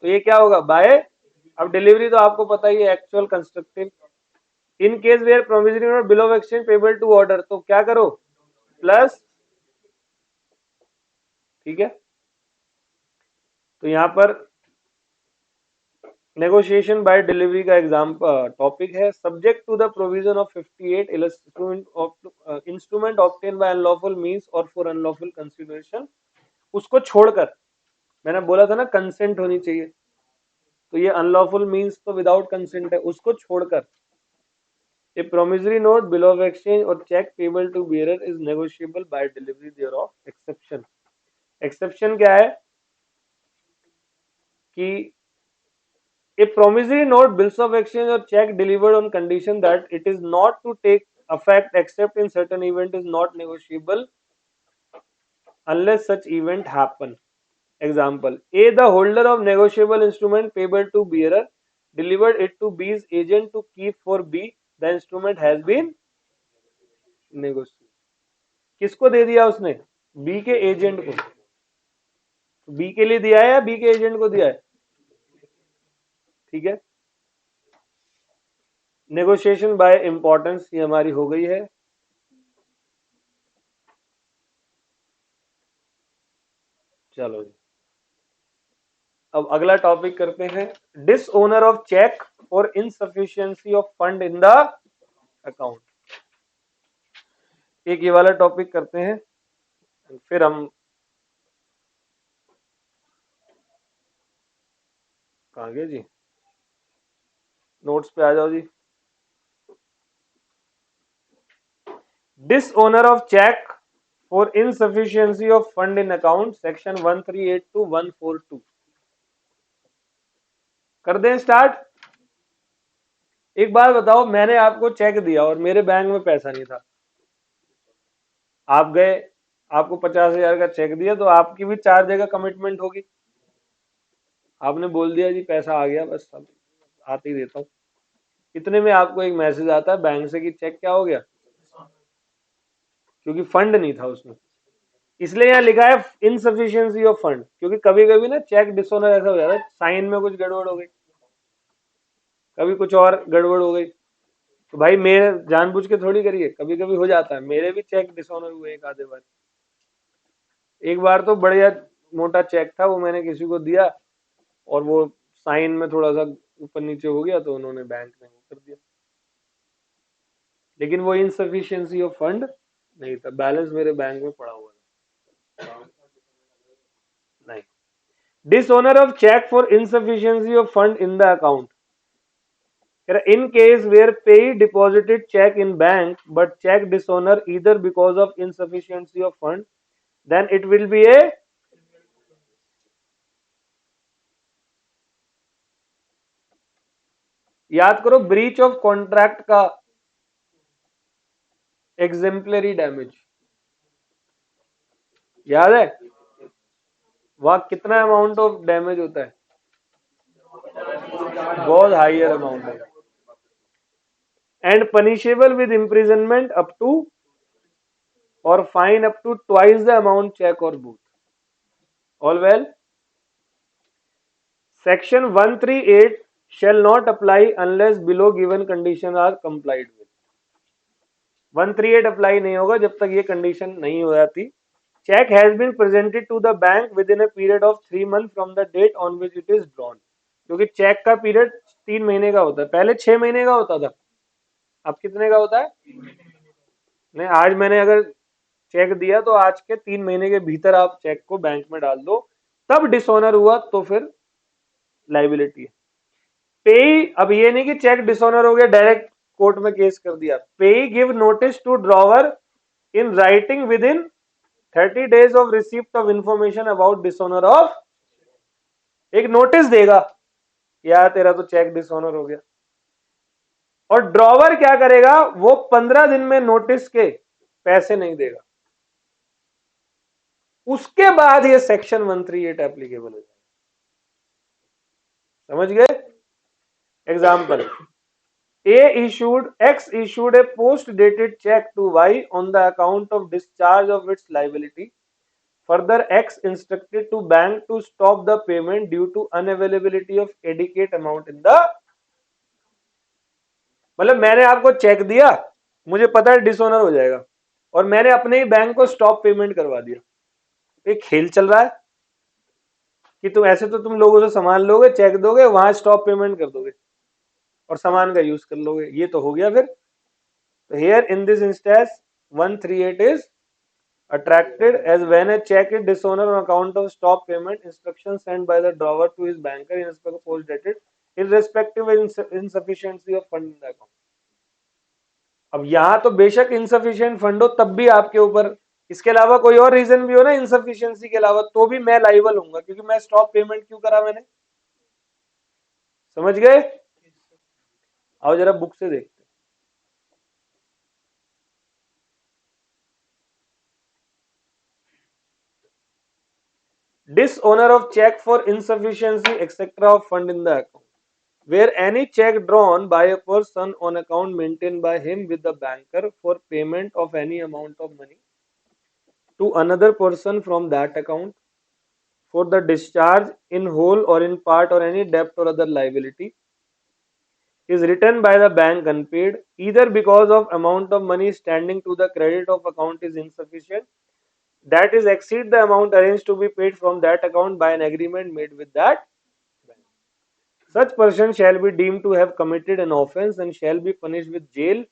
तो ये क्या होगा? बाय। अब डिलीवरी तो आपको पता ही है, actual constructive. In case where promissory note bill of exchange payable to order, तो क्या करो? प्लस। ठीक है, तो यहां पर नेगोशिएशन बाय डिलीवरी का एग्जाम्पल टॉपिक है, subject to the provision of 58 instrument obtain by unlawful means और फॉर अनलॉफुल कंसिडरेशन। उसको छोड़कर, मैंने बोला था ना कंसेंट होनी चाहिए, तो ये अनलॉफुल मींस तो विदाउट कंसेंट है, उसको छोड़कर a promissory note bill of exchange और cheque payable to bearer is negotiable by delivery thereof. Exception, exception क्या है कि A promissory note, bills of exchange or check delivered on condition that it is not to take effect except in certain event is not negotiable unless such event happen. Example: A, the holder of negotiable instrument payable to bearer delivered it to B's agent to keep for B. The instrument has been negotiated. किसको दे दिया उसने? B के agent को. B के लिए दिया है या बी के एजेंट को दिया है? ठीक है. नेगोशिएशन बाय इंपॉर्टेंस ये हमारी हो गई है. चलो जी, अब अगला टॉपिक करते हैं. डिसओनर ऑफ चेक और insufficiency of fund in the account. एक ये वाला टॉपिक करते हैं, फिर हम कहाँ गए जी? नोट्स पे आ जाओ जी. Dishonour of cheque for insufficiency of fund in account, section 138 to 142. कर दें स्टार्ट. एक बात बताओ, मैंने आपको चेक दिया और मेरे बैंक में पैसा नहीं था. आप गए, आपको 50,000 का चेक दिया, तो आपकी भी 4 जगह कमिटमेंट होगी. आपने बोल दिया जी पैसा आ गया, बस अब आते ही देता हूँ. इतने में आपको एक मैसेज आता है बैंक से कि चेक क्या हो गया, क्योंकि फंड नहीं था उसमें. इसलिए यहाँ लिखा है इनसफिशियंसी ऑफ फंड, क्योंकि कभी कभी ना चेक डिसऑनर ऐसा हो जाता है, साइन में कुछ गड़बड़ हो गई, कभी कुछ और गड़बड़ हो गई. तो भाई मेरे जानबूझ के थोड़ी करिए, कभी कभी हो जाता है. मेरे भी चेक डिसऑनर हुए एक आधे बार. एक बार तो बढ़िया मोटा चेक था, वो मैंने किसी को दिया और वो साइन में थोड़ा सा ऊपर नीचे हो गया, तो उन्होंने बैंक ने वो कर दिया. लेकिन वो इनसफिशियंसी ऑफ फंड नहीं था, बैलेंस मेरे बैंक में पड़ा हुआ था. नहीं. Dishonour of cheque for insufficiency of fund in the account. In case where payee deposited check in bank but check dishonor either because of insufficiency of fund, then it will be a याद करो breach of contract का exemplary damage याद है. वहां कितना amount of damage होता है? बहुत हायर अमाउंट है. And punishable with imprisonment up to और fine up to twice the amount cheque और both. All well. Section 138 shall not apply unless below given conditions are complied with. 138 apply नहीं होगा जब तक ये कंडीशन नहीं हो जाती. Cheque has been presented to the bank within a period of 3 months from the date on which it is drawn. क्योंकि cheque का पीरियड 3 महीने का होता है. पहले 6 महीने का होता था, अब कितने का होता है? नहीं, आज मैंने अगर चेक दिया तो आज के 3 महीने के भीतर आप चेक को बैंक में डाल दो, तब डिसऑनर हुआ तो फिर लाइबिलिटी है. पे, अब ये नहीं कि चेक डिसऑनर हो गया डायरेक्ट कोर्ट में केस कर दिया. Pay give notice to drawer in writing within 30 days of receipt of information about dishonour of. एक नोटिस देगा, यार तेरा तो चेक डिसऑनर हो गया. और ड्रॉवर क्या करेगा, वो 15 दिन में नोटिस के पैसे नहीं देगा. उसके बाद ये सेक्शन 138 एप्लीकेबल हो जाएगा. समझ गए? Example: X issued a post-dated check to Y on the account of discharge of its liability. Further, X instructed to bank to stop the payment due to unavailability of adequate amount in the. मतलब मैंने आपको check दिया, मुझे पता है dishonour हो जाएगा, और मैंने अपने ही बैंक को स्टॉप पेमेंट करवा दिया. एक खेल चल रहा है कि तुम ऐसे तो तुम लोगों से सामान लोगे, चेक दोगे, वहां स्टॉप पेमेंट कर दोगे और सामान का यूज कर लोगे. ये तो हो गया फिर. तो here in this instance 138 is attracted as when a check is dishonored on account of stop payment instructions sent by the drawer to his banker in respect of post dated irrespective of insufficiency of fund in the account. अब यहां तो बेशक insufficient fund हो तब भी आपके ऊपर, इसके अलावा कोई और रीजन भी हो ना इनसफिशिएंसी के अलावा, तो भी मैं लाइबल हूंगा, क्योंकि मैं स्टॉप पेमेंट क्यों करा मैंने? समझ गए? आओ जरा बुक से देखते। Dishonor of check for insufficiency etc of fund in the account, where any check drawn by a person on account maintained by him with the banker for payment of any amount of money to another person from that account for the discharge in whole or in part or any debt or other liability is written by the bank unpaid, either because of amount of money standing to the credit of account is insufficient, that is exceed the amount arranged to be paid from that account by an agreement made with that bank. Such person shall be deemed to have committed an offence and shall be punished with jail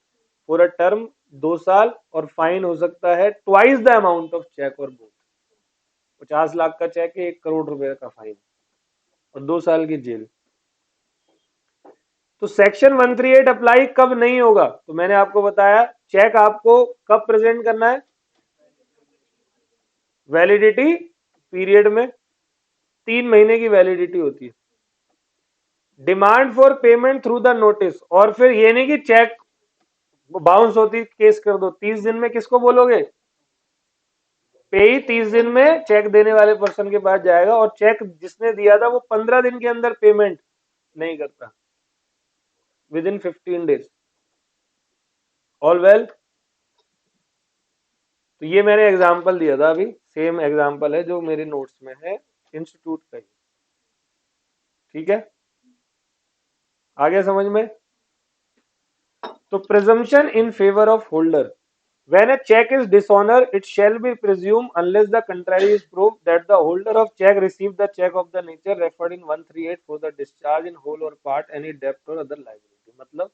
for a term 2 साल और fine हो सकता है twice the amount of cheque और both. 50 lakh का cheque है, 1 करोड़ रुपए का फाइन और 2 साल की जेल। तो सेक्शन 138 अप्लाई कब नहीं होगा? तो मैंने आपको बताया चेक आपको कब प्रेजेंट करना है? वैलिडिटी पीरियड में 3 महीने की वैलिडिटी होती है। Demand for payment through the notice, और फिर ये नहीं कि चेक बाउंस होती केस कर दो, 30 दिन में किसको बोलोगे? पे ही 30 दिन में चेक देने वाले पर्सन के पास जाएगा और चेक जिसने दिया था वो 15 दिन के अंदर पेमेंट नहीं करता, with in 15 days. All well? तो ये मैंने एग्जांपल दिया था, अभी सेम एग्जांपल है जो मेरे नोट्स में है इंस्टीट्यूट का ही। ठीक है, आ गया समझ में? तो presumption in favour of holder, when a check is dishonor it shall be presumed unless the contrary is proved that the holder of check received the check of the nature referred in 138 for the discharge in whole or part any debt or other liability। मतलब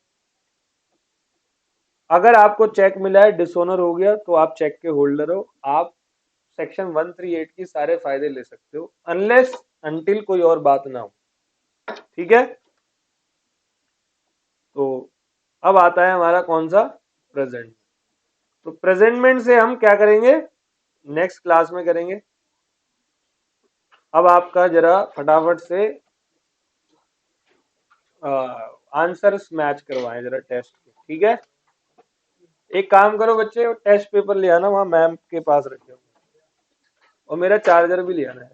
अगर आपको check मिला है dishonour हो गया तो आप check के होल्डर हो, आप सेक्शन 138 की सारे फायदे ले सकते हो अनलेस अंटिल कोई और बात ना हो। ठीक है, तो अब आता है हमारा कौन सा? प्रेजेंट। तो प्रेजेंटमेंट से हम क्या करेंगे? नेक्स्ट क्लास में करेंगे। अब आपका जरा फटाफट से आंसर्स मैच करवाएं जरा टेस्ट के। ठीक है, एक काम करो बच्चे, टेस्ट पेपर ले आना, वहां मैम के पास रखे हो, और मेरा चार्जर भी ले आना है।